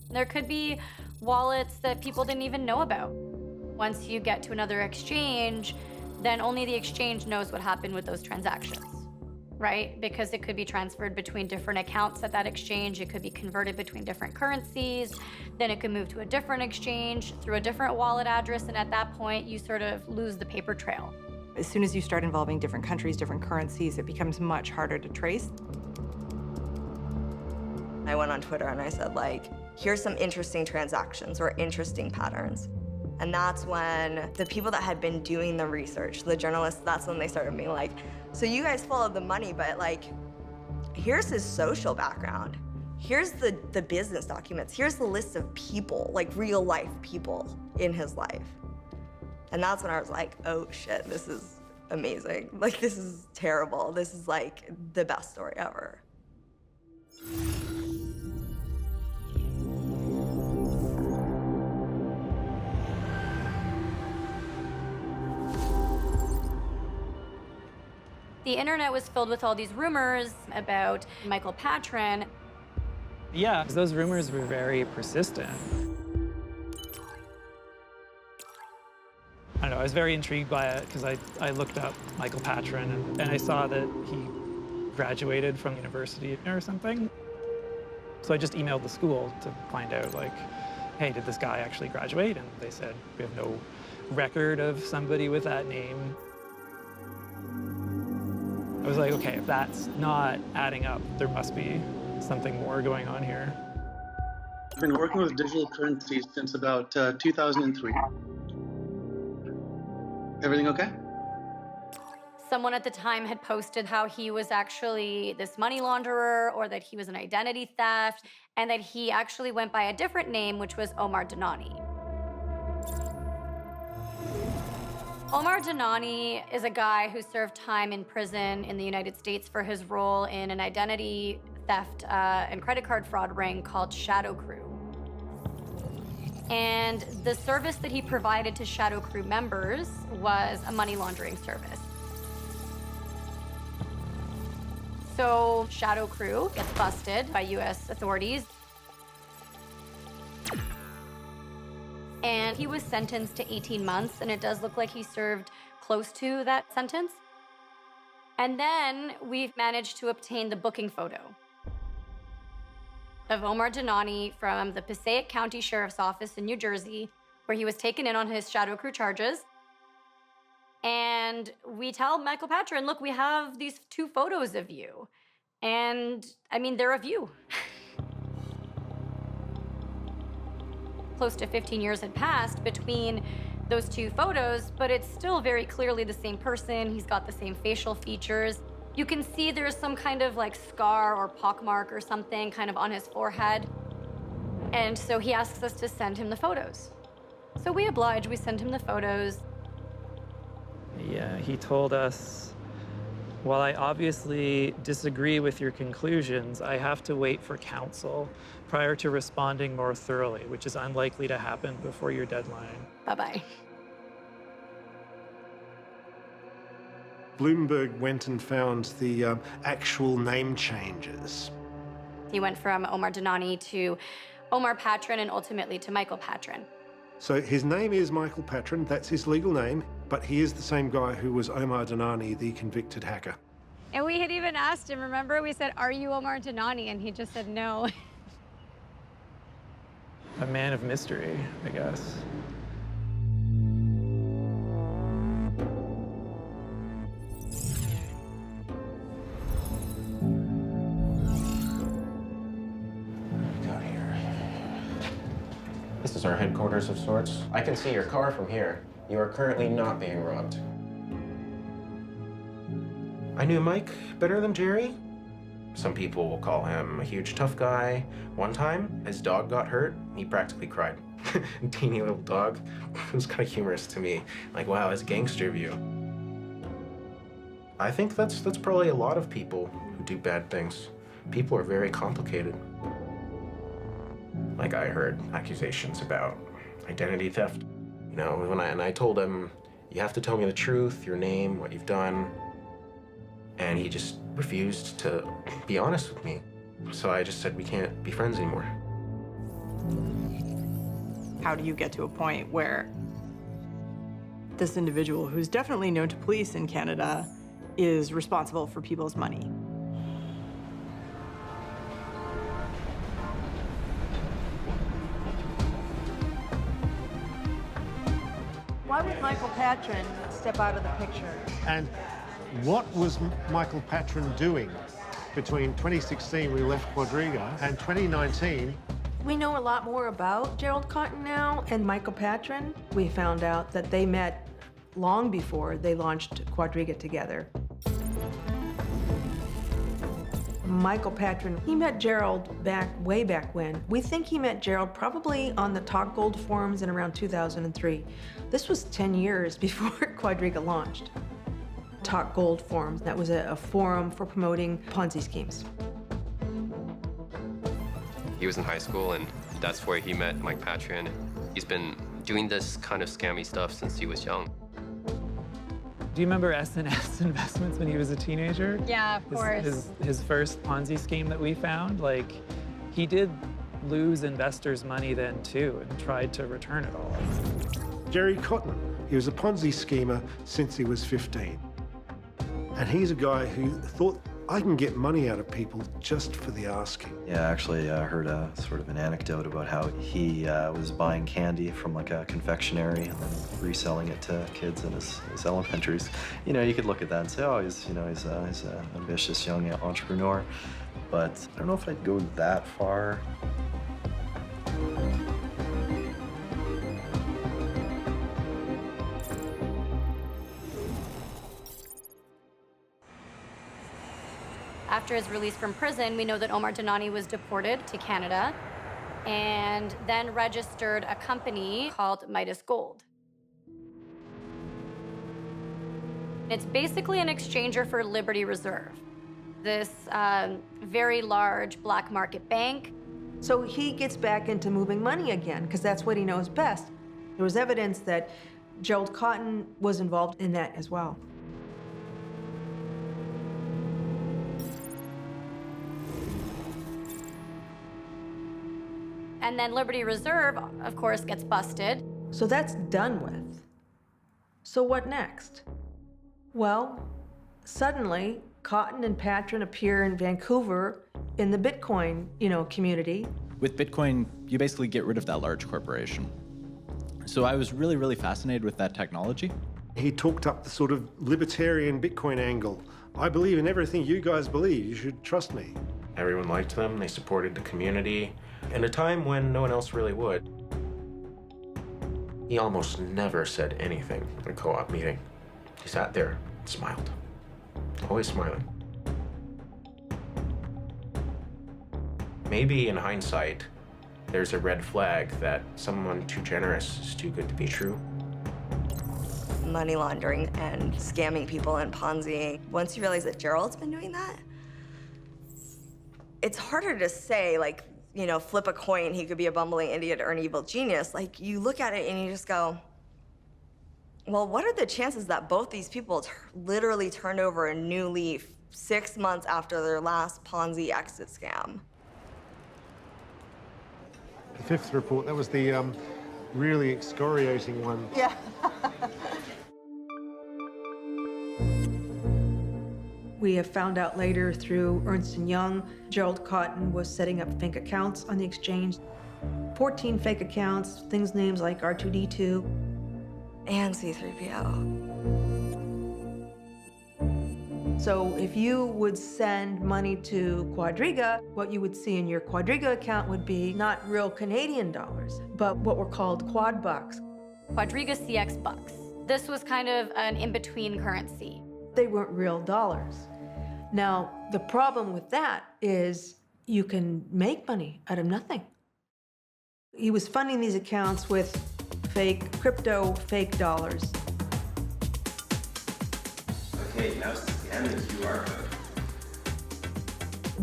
There could be wallets that people didn't even know about. Once you get to another exchange, then only the exchange knows what happened with those transactions, right? Because it could be transferred between different accounts at that exchange. It could be converted between different currencies. Then it could move to a different exchange through a different wallet address. And at that point, you sort of lose the paper trail. As soon as you start involving different countries, different currencies, it becomes much harder to trace. I went on Twitter and I said, like, here's some interesting transactions or interesting patterns. And that's when the people that had been doing the research, the journalists, that's when they started being like, so you guys followed the money, but like, here's his social background. Here's the business documents. Here's the list of people, like real life people in his life. And that's when I was like, oh shit, this is amazing. Like, this is terrible. This is like the best story ever. The internet was filled with all these rumors about Michael Patron. Yeah, those rumors were very persistent. I don't know, I was very intrigued by it because I looked up Michael Patron and I saw that he graduated from university or something. So I just emailed the school to find out, like, hey, did this guy actually graduate? And they said, we have no record of somebody with that name. I was like, okay, if that's not adding up, there must be something more going on here. I've been working with digital currencies since about 2003. Everything okay? Someone at the time had posted how he was actually this money launderer, or that he was an identity theft, and that he actually went by a different name, which was Omar Dhanani. Omar Dhanani is a guy who served time in prison in the United States for his role in an identity theft and credit card fraud ring called Shadow Crew. And the service that he provided to Shadow Crew members was a money laundering service. So Shadow Crew gets busted by US authorities. And he was sentenced to 18 months, and it does look like he served close to that sentence. And then we've managed to obtain the booking photo of Omar Dhanani from the Passaic County Sheriff's Office in New Jersey, where he was taken in on his Shadow Crew charges. And we tell Michael Patron, look, we have these 2 photos of you. And I mean, they're of you. Close to 15 years had passed between those 2 photos, but it's still very clearly the same person. He's got the same facial features. You can see there's some kind of like scar or pockmark or something kind of on his forehead. And so he asks us to send him the photos. So we oblige, we send him the photos. Yeah, he told us, while I obviously disagree with your conclusions, I have to wait for counsel prior to responding more thoroughly, which is unlikely to happen before your deadline. Bye-bye. Bloomberg went and found the actual name changes. He went from Omar Danani to Omar Patron and ultimately to Michael Patron. So his name is Michael Patron, that's his legal name, but he is the same guy who was Omar Danani, the convicted hacker. And we had even asked him, remember? We said, are you Omar Danani? And he just said no. A man of mystery, I guess. This is our headquarters of sorts. I can see your car from here. You are currently not being robbed. I knew Mike better than Gerry. Some people will call him a huge tough guy. One time, his dog got hurt. He practically cried. Teeny little dog. It was kind of humorous to me. Like, wow, his gangster view. I think that's probably a lot of people who do bad things. People are very complicated. Like, I heard accusations about identity theft. You know, when I told him, you have to tell me the truth, your name, what you've done. And he just refused to be honest with me. So I just said, we can't be friends anymore. How do you get to a point where this individual, who's definitely known to police in Canada, is responsible for people's money? Why would Michael Patron step out of the picture? And what was Michael Patron doing between 2016, we left Quadriga, and 2019? We know a lot more about Gerald Cotten now and Michael Patron. We found out that they met long before they launched Quadriga together. Michael Patron, he met Gerald way back when. We think he met Gerald probably on the Talk Gold forums in around 2003. This was 10 years before Quadriga launched. Talk Gold forums, that was a forum for promoting Ponzi schemes. He was in high school, and that's where he met Mike Patron. He's been doing this kind of scammy stuff since he was young. Do you remember S&S Investments when he was a teenager? Yeah, of course. His first Ponzi scheme that we found, like, he did lose investors' money then too and tried to return it all. Gerald Cotten, he was a Ponzi schemer since he was 15. And he's a guy who thought, I can get money out of people just for the asking. Yeah, actually, I heard sort of an anecdote about how he was buying candy from like a confectionery and then reselling it to kids in his elementaries. You know, you could look at that and say, oh, he's an ambitious young entrepreneur. But I don't know if I'd go that far. After his release from prison, we know that Omar Danani was deported to Canada and then registered a company called Midas Gold. It's basically an exchanger for Liberty Reserve, this very large black market bank. So he gets back into moving money again, because that's what he knows best. There was evidence that Gerald Cotten was involved in that as well. And then Liberty Reserve, of course, gets busted. So that's done with. So what next? Well, suddenly, Cotten and Patron appear in Vancouver in the Bitcoin, community. With Bitcoin, you basically get rid of that large corporation. So I was really, really fascinated with that technology. He talked up the sort of libertarian Bitcoin angle. I believe in everything you guys believe. You should trust me. Everyone liked them. They supported the community. In a time when no one else really would. He almost never said anything at a co-op meeting. He sat there and smiled. Always smiling. Maybe in hindsight, there's a red flag that someone too generous is too good to be true. Money laundering and scamming people and Ponzi. Once you realize that Gerald's been doing that, it's harder to say, like, flip a coin, he could be a bumbling idiot or an evil genius. Like, you look at it and you just go, Well, what are the chances that both these people literally turned over a new leaf 6 months after their last Ponzi exit scam? The fifth report, that was the really excoriating one. Yeah. We have found out later through Ernst & Young, Gerald Cotten was setting up fake accounts on the exchange. 14 fake accounts, things names like R2D2. And C3PO. So if you would send money to Quadriga, what you would see in your Quadriga account would be not real Canadian dollars, but what were called quad bucks. QuadrigaCX bucks. This was kind of an in-between currency. They weren't real dollars. Now, the problem with that is you can make money out of nothing. He was funding these accounts with fake crypto, fake dollars. Okay, now scan the QR code.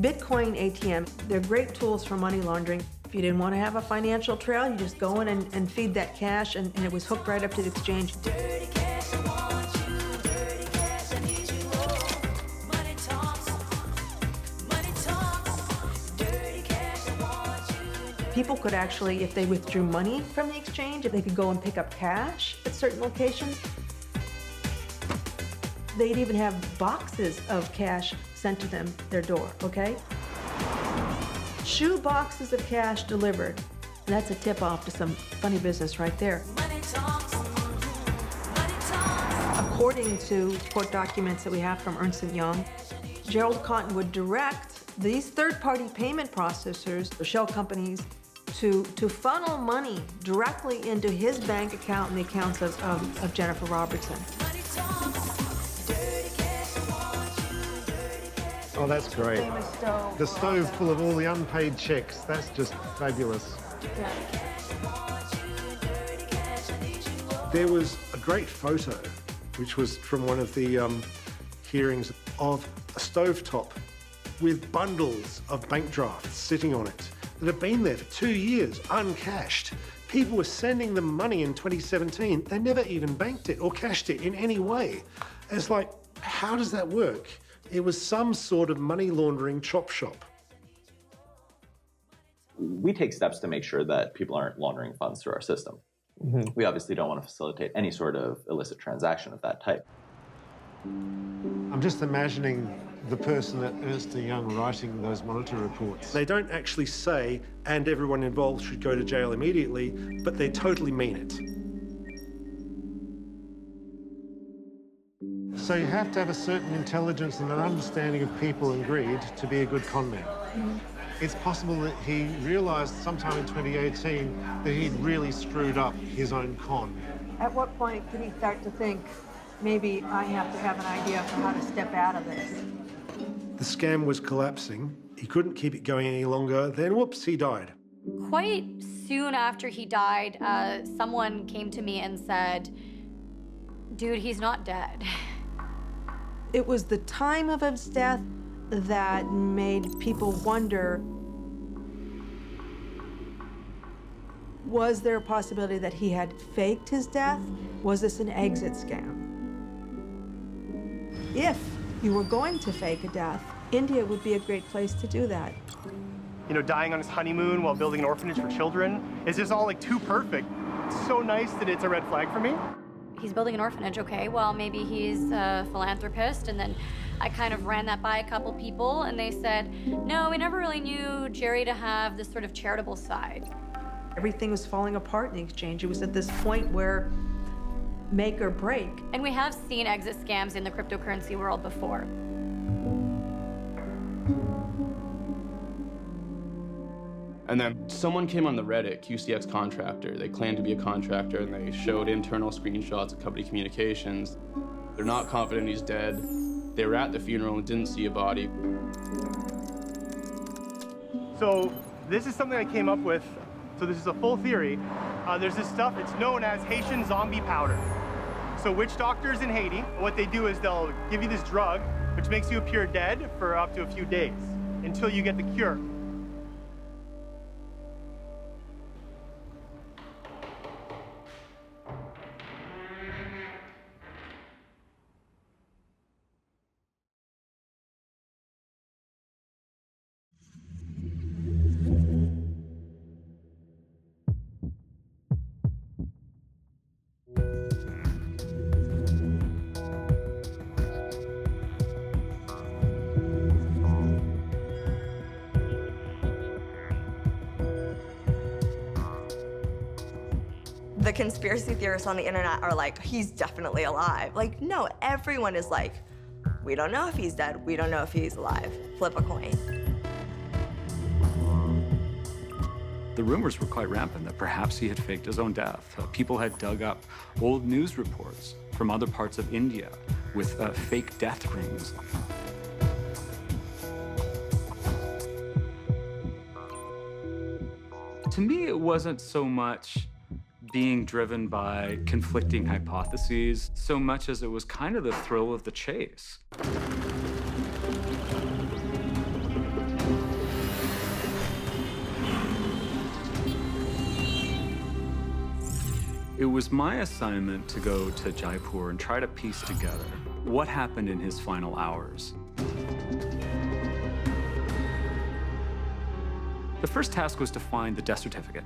Bitcoin ATM, they're great tools for money laundering. If you didn't want to have a financial trail, you just go in and feed that cash, and it was hooked right up to the exchange. People could actually, if they withdrew money from the exchange, if they could go and pick up cash at certain locations. They'd even have boxes of cash sent to them, their door, okay? Shoe boxes of cash delivered. That's a tip-off to some funny business right there. According to court documents that we have from Ernst & Young, Gerald Cotten would direct these third-party payment processors, or shell companies, to funnel money directly into his bank account and the accounts of Jennifer Robertson. Oh, that's great. Famous stove. The stove full of all the unpaid checks. That's just fabulous. Yeah. There was a great photo, which was from one of the hearings, of a stovetop with bundles of bank drafts sitting on it that have been there for 2 years, uncashed. People were sending them money in 2017. They never even banked it or cashed it in any way. It's like, how does that work? It was some sort of money laundering chop shop. We take steps to make sure that people aren't laundering funds through our system. We obviously don't want to facilitate any sort of illicit transaction of that type. I'm just imagining the person at Ernst & Young writing those monitor reports. They don't actually say, and everyone involved should go to jail immediately, but they totally mean it. So you have to have a certain intelligence and an understanding of people and greed to be a good con man. It's possible that he realized sometime in 2018 that he'd really screwed up his own con. At what point did he start to think, maybe I have to have an idea for how to step out of this? The scam was collapsing. He couldn't keep it going any longer. Then, whoops, he died. Quite soon after he died, someone came to me and said, dude, he's not dead. It was the time of his death that made people wonder, was there a possibility that he had faked his death? Was this an exit scam? If you were going to fake a death, India would be a great place to do that. You know, dying on his honeymoon while building an orphanage for children is just all like too perfect. It's so nice that it's a red flag for me. He's building an orphanage, okay, well, maybe he's a philanthropist. And then I kind of ran that by a couple people, and they said, no, we never really knew Gerry to have this sort of charitable side. Everything was falling apart in the exchange. It was at this point where make or break. And we have seen exit scams in the cryptocurrency world before. And then someone came on the Reddit, QCX contractor. They claimed to be a contractor, and they showed internal screenshots of company communications. They're not confident he's dead. They were at the funeral and didn't see a body. So this is something I came up with. So this is a full theory. There's this stuff, it's known as Haitian zombie powder. So witch doctors in Haiti, what they do is they'll give you this drug, which makes you appear dead for up to a few days until you get the cure. conspiracy theorists on the internet are like, he's definitely alive. Like, no, everyone is like, we don't know if he's dead. We don't know if he's alive. Flip a coin. The rumors were quite rampant that perhaps he had faked his own death. People had dug up old news reports from other parts of India with fake death rings. To me, it wasn't so much being driven by conflicting hypotheses, so much as it was kind of the thrill of the chase. It was my assignment to go to Jaipur and try to piece together what happened in his final hours. The first task was to find the death certificate.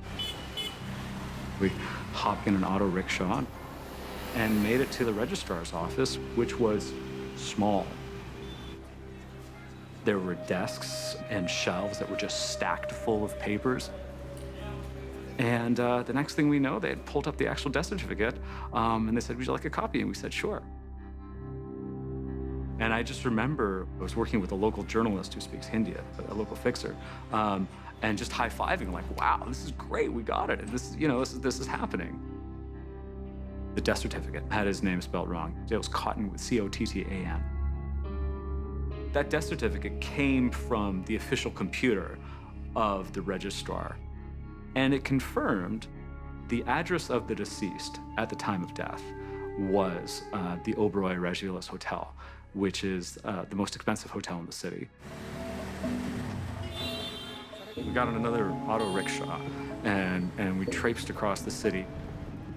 We hopped in an auto rickshaw and made it to the registrar's office, which was small. There were desks and shelves that were just stacked full of papers. And the next thing we know, they had pulled up the actual death certificate, and they said, would you like a copy? And we said, sure. And I just remember I was working with a local journalist who speaks Hindi, a local fixer, and just high-fiving, like, wow, this is great, we got it. And this, this is happening. The death certificate had his name spelled wrong. It was Cotten with C-O-T-T-A-N. That death certificate came from the official computer of the registrar. And it confirmed the address of the deceased at the time of death was the Oberoi Rajvilas Hotel, which is the most expensive hotel in the city. We got on another auto rickshaw and we traipsed across the city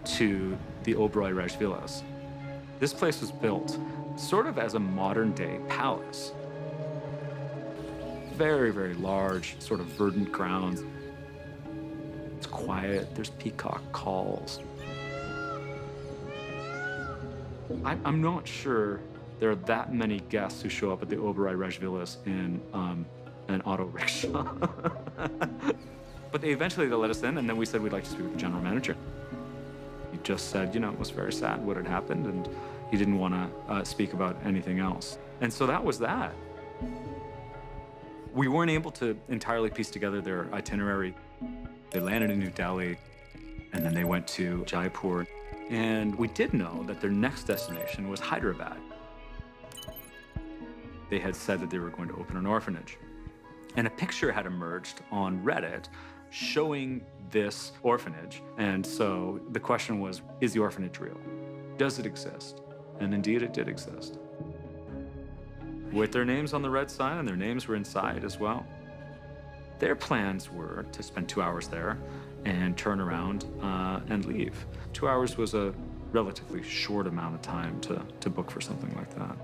to the Oberoi Rajvilas. This place was built sort of as a modern-day palace. Very, very large, sort of verdant grounds. It's quiet, there's peacock calls. I'm not sure there are that many guests who show up at the Oberoi Rajvilas in an auto rickshaw. But they let us in, and then we said we'd like to speak with the general manager. He just said, it was very sad what had happened, and he didn't want to speak about anything else. And so that was that. We weren't able to entirely piece together their itinerary. They landed in New Delhi, and then they went to Jaipur. And we did know that their next destination was Hyderabad. They had said that they were going to open an orphanage. And a picture had emerged on Reddit showing this orphanage. And so the question was, is the orphanage real? Does it exist? And indeed, it did exist. With their names on the red sign, and their names were inside as well. Their plans were to spend 2 hours there and turn around and leave. 2 hours was a relatively short amount of time to book for something like that.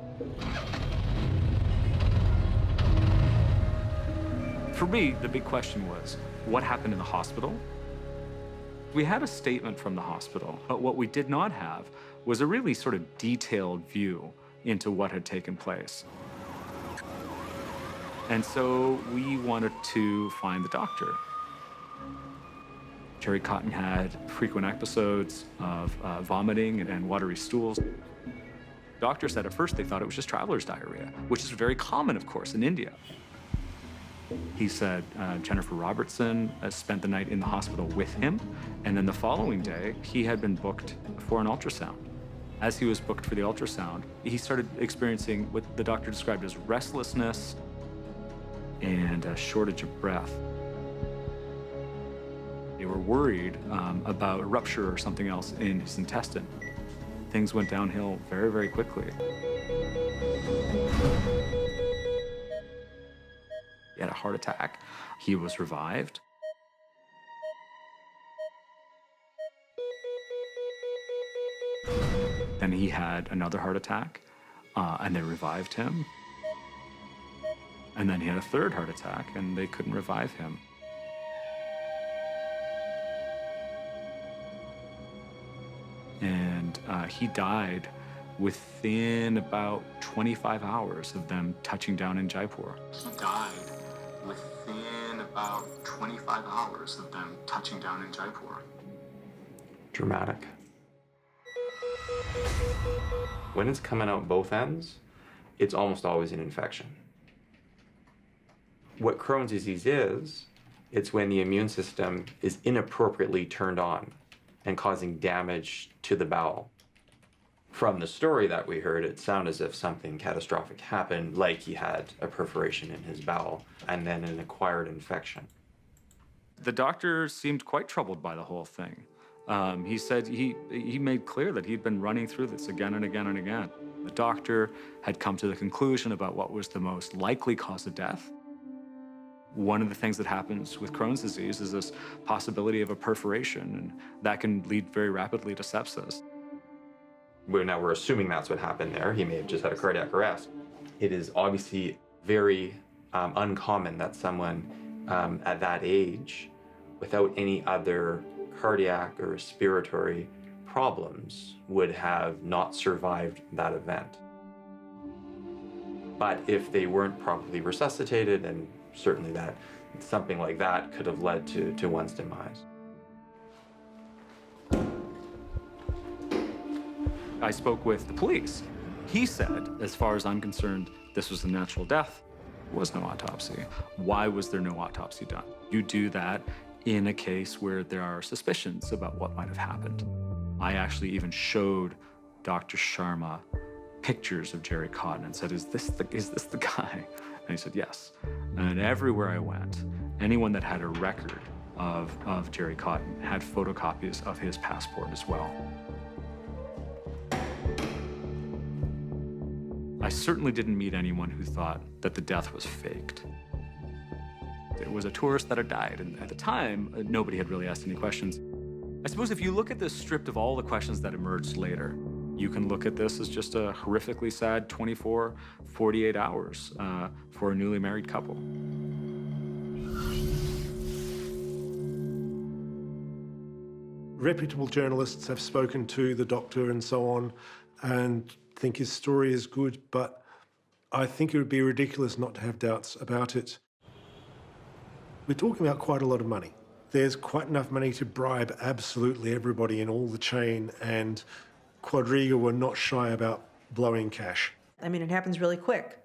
For me, the big question was, what happened in the hospital? We had a statement from the hospital, but what we did not have was a really sort of detailed view into what had taken place. And so we wanted to find the doctor. Gerald Cotten had frequent episodes of vomiting and watery stools. Doctor said at first they thought it was just traveler's diarrhea, which is very common, of course, in India. He said Jennifer Robertson spent the night in the hospital with him, and then the following day, he had been booked for an ultrasound. As he was booked for the ultrasound, he started experiencing what the doctor described as restlessness and a shortage of breath. They were worried about a rupture or something else in his intestine. Things went downhill very, very quickly. He had a heart attack. He was revived. Then he had another heart attack, and they revived him. And then he had a third heart attack, and they couldn't revive him. And he died within about 25 hours of them touching down in Jaipur. He died within about 25 hours of them touching down in Jaipur. dramatic. When it's coming out both ends, it's almost always an infection. What Crohn's disease is, it's when the immune system is inappropriately turned on and causing damage to the bowel. From the story that we heard, it sounded as if something catastrophic happened, like he had a perforation in his bowel and then an acquired infection. The doctor seemed quite troubled by the whole thing. He said he made clear that he'd been running through this again and again and again. The doctor had come to the conclusion about what was the most likely cause of death. One of the things that happens with Crohn's disease is this possibility of a perforation, and that can lead very rapidly to sepsis. Now we're assuming that's what happened there. He may have just had a cardiac arrest. It is obviously very uncommon that someone at that age, without any other cardiac or respiratory problems, would have not survived that event. But if they weren't properly resuscitated, and certainly that something like that could have led to one's demise. I spoke with the police. He said, as far as I'm concerned, this was a natural death. There was no autopsy. Why was there no autopsy done? You do that in a case where there are suspicions about what might have happened. I actually even showed Dr. Sharma pictures of Gerry Cotten and said, is this the guy? And he said, yes. And everywhere I went, anyone that had a record of Gerry Cotten had photocopies of his passport as well. I certainly didn't meet anyone who thought that the death was faked. It was a tourist that had died, and at the time, nobody had really asked any questions. I suppose if you look at this stripped of all the questions that emerged later, you can look at this as just a horrifically sad 24, 48 hours for a newly married couple. Reputable journalists have spoken to the doctor and so on and think his story is good, but I think it would be ridiculous not to have doubts about it. We're talking about quite a lot of money. There's quite enough money to bribe absolutely everybody in all the chain, and Quadriga were not shy about blowing cash. I mean, it happens really quick.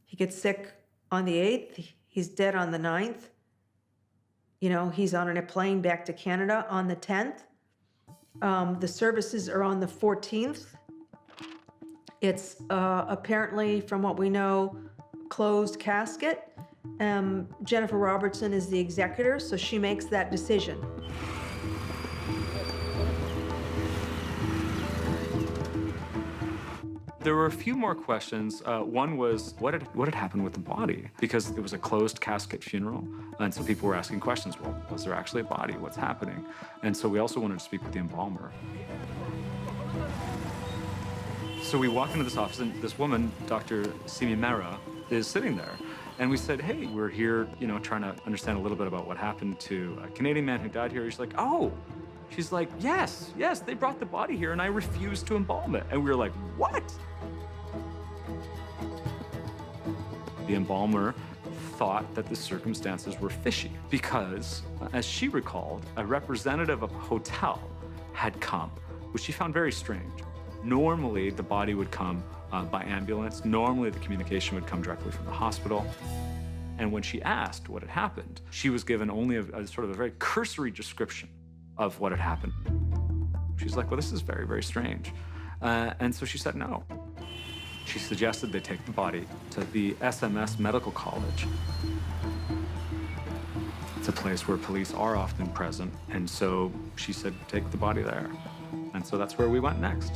He gets sick on the 8th, he's dead on the 9th. You know, he's on a plane back to Canada on the 10th. The services are on the 14th. It's apparently, from what we know, closed casket. Jennifer Robertson is the executor, so she makes that decision. There were a few more questions. One was, what had happened with the body? Because it was a closed casket funeral, and so people were asking questions. Well, was there actually a body? What's happening? And so we also wanted to speak with the embalmer. So we walk into this office, and this woman, Dr. Simi Mehra, is sitting there. And we said, hey, we're here, you know, trying to understand a little bit about what happened to a Canadian man who died here. She's like, oh. She's like, yes, they brought the body here, and I refused to embalm it. And we were like, what? The embalmer thought that the circumstances were fishy because, as she recalled, a representative of a hotel had come, which she found very strange. Normally, the body would come by ambulance. Normally, the communication would come directly from the hospital. And when she asked what had happened, she was given only a sort of a very cursory description of what had happened. She's like, well, this is very, very strange. And so she said no. She suggested they take the body to the SMS Medical College. It's a place where police are often present. And so she said, take the body there. And so that's where we went next.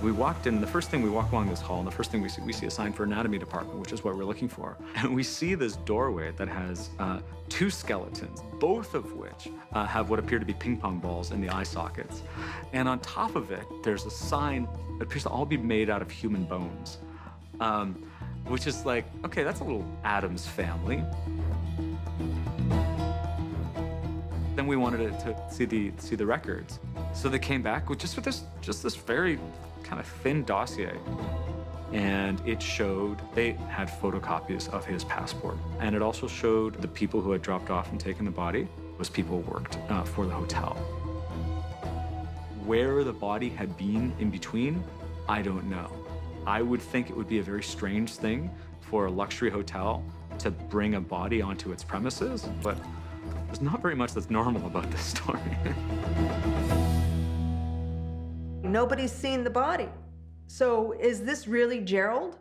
We walked in, the first thing we walk along this hall, and the first thing we see a sign for anatomy department, which is what we're looking for. And we see this doorway that has two skeletons, both of which have what appear to be ping pong balls in the eye sockets. And on top of it, there's a sign that appears to all be made out of human bones, which is like, okay, that's a little Addams Family. Then we wanted to see the records. So they came back with just this very kind of thin dossier. And it showed they had photocopies of his passport. And it also showed the people who had dropped off and taken the body was people who worked for the hotel. Where the body had been in between, I don't know. I would think it would be a very strange thing for a luxury hotel to bring a body onto its premises, but there's not very much that's normal about this story. Nobody's seen the body. So is this really Gerald?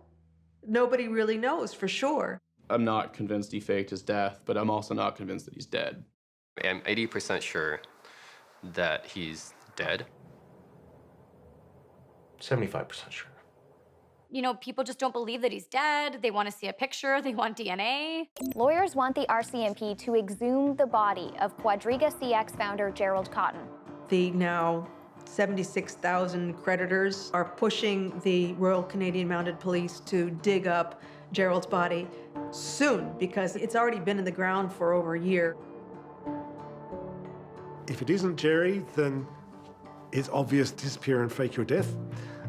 Nobody really knows for sure. I'm not convinced he faked his death, but I'm also not convinced that he's dead. I'm 80% sure that he's dead. 75% sure. You know, people just don't believe that he's dead. They want to see a picture. They want DNA. Lawyers want the RCMP to exhume the body of QuadrigaCX founder Gerald Cotten. The now 76,000 creditors are pushing the Royal Canadian Mounted Police to dig up Gerald's body soon because it's already been in the ground for over a year. If it isn't Gerry, then it's obvious disappear and fake your death.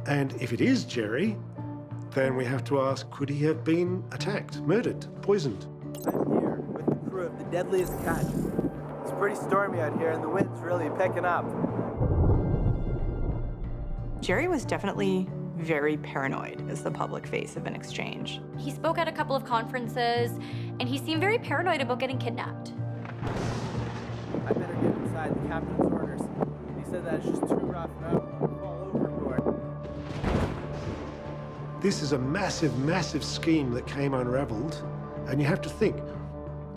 And if it is Gerry, then we have to ask, could he have been attacked, murdered, poisoned? I'm here with the crew of the deadliest catch. It's pretty stormy out here and the wind's really picking up. Gerry was definitely very paranoid as the public face of an exchange. He spoke at a couple of conferences, and he seemed very paranoid about getting kidnapped. I better get inside the captain's orders. He said that it's just too rough now. Fall overboard. This is a massive, massive scheme that came unraveled. And you have to think,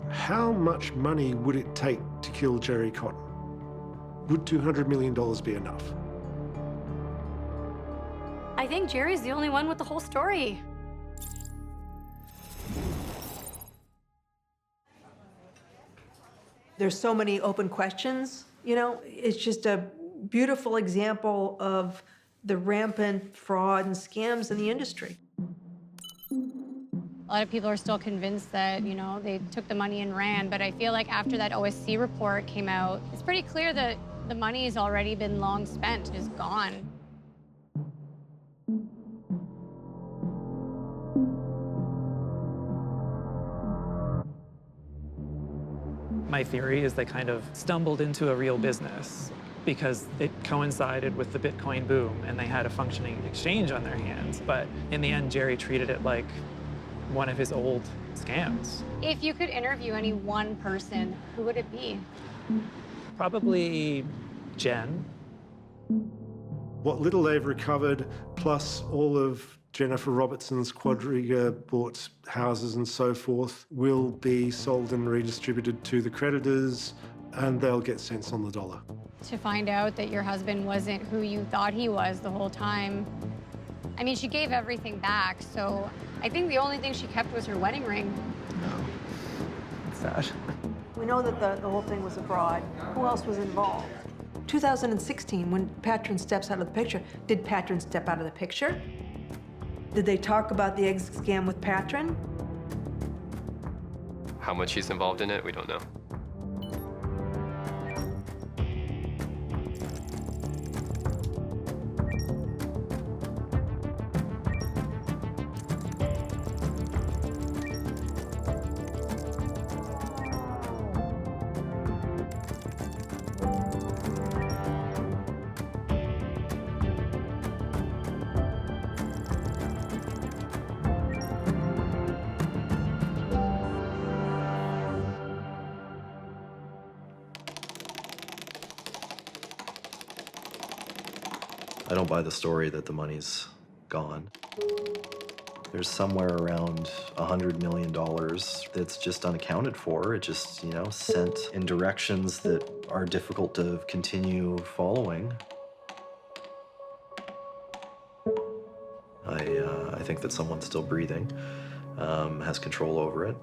how much money would it take to kill Gerry Cotten? Would $200 million be enough? I think Gerry's the only one with the whole story. There's so many open questions, you know, it's just a beautiful example of the rampant fraud and scams in the industry. A lot of people are still convinced that, you know, they took the money and ran, but I feel like after that OSC report came out, it's pretty clear that the money has already been long spent, is gone. My theory is they kind of stumbled into a real business because it coincided with the Bitcoin boom and they had a functioning exchange on their hands. But in the end, Gerry treated it like one of his old scams. If you could interview any one person, who would it be? Probably Jen. What little they've recovered, plus all of Jennifer Robertson's Quadriga bought houses and so forth, will be sold and redistributed to the creditors, and they'll get cents on the dollar. To find out that your husband wasn't who you thought he was the whole time. I mean, she gave everything back, so I think the only thing she kept was her wedding ring. It's sad. We know that the whole thing was a fraud. Who else was involved? 2016, when Patron steps out of the picture, did Patron step out of the picture? Did they talk about the egg scam with Patron? How much he's involved in it, we don't know. I don't buy the story that the money's gone. There's somewhere around $100 million that's just unaccounted for. It just, you know, sent in directions that are difficult to continue following. I think that someone still breathing has control over it.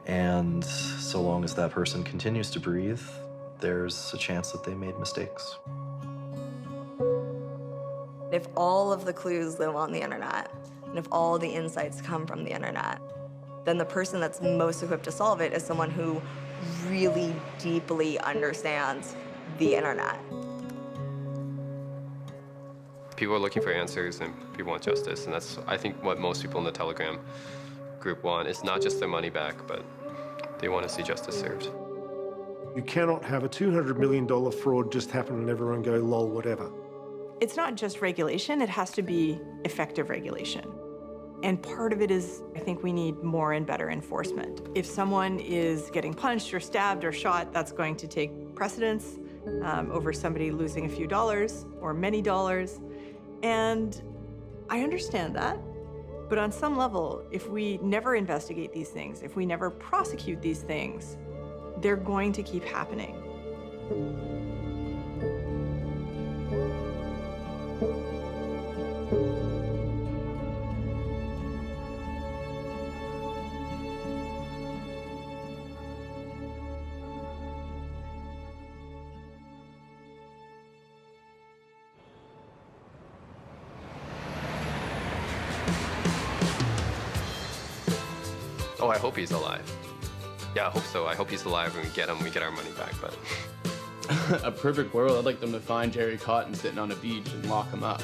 And so long as that person continues to breathe, there's a chance that they made mistakes. If all of the clues live on the internet, and if all the insights come from the internet, then the person that's most equipped to solve it is someone who really deeply understands the internet. People are looking for answers and people want justice, and that's, I think, what most people in the Telegram group want. It's not just their money back, but they want to see justice served. You cannot have a $200 million fraud just happen and everyone go, lol, whatever. It's not just regulation, it has to be effective regulation. And part of it is, I think we need more and better enforcement. If someone is getting punched or stabbed or shot, that's going to take precedence over somebody losing a few dollars or many dollars. And I understand that. But on some level, if we never investigate these things, if we never prosecute these things, they're going to keep happening. Oh, I hope he's alive. Yeah, I hope so. I hope he's alive and we get him, we get our money back, but... A perfect world, I'd like them to find Gerald Cotten sitting on a beach and lock him up.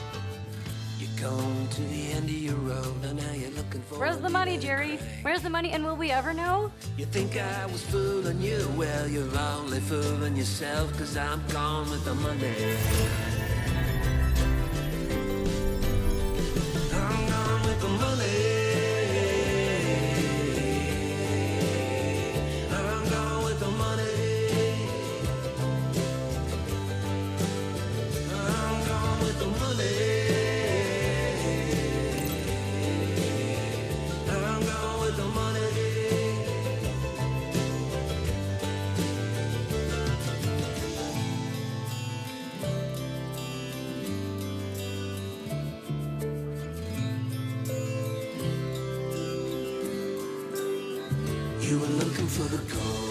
You're going to the end of your road, and now you're looking for... Where's the money, Gerry? Where's the money, and will we ever know? You think I was fooling you? Well, you're only fooling yourself, 'cause I'm gone with the money. I'm gone with the money. I'm gone with the money. I'm gone with the money. I'm gone with the money. You were looking for the gold.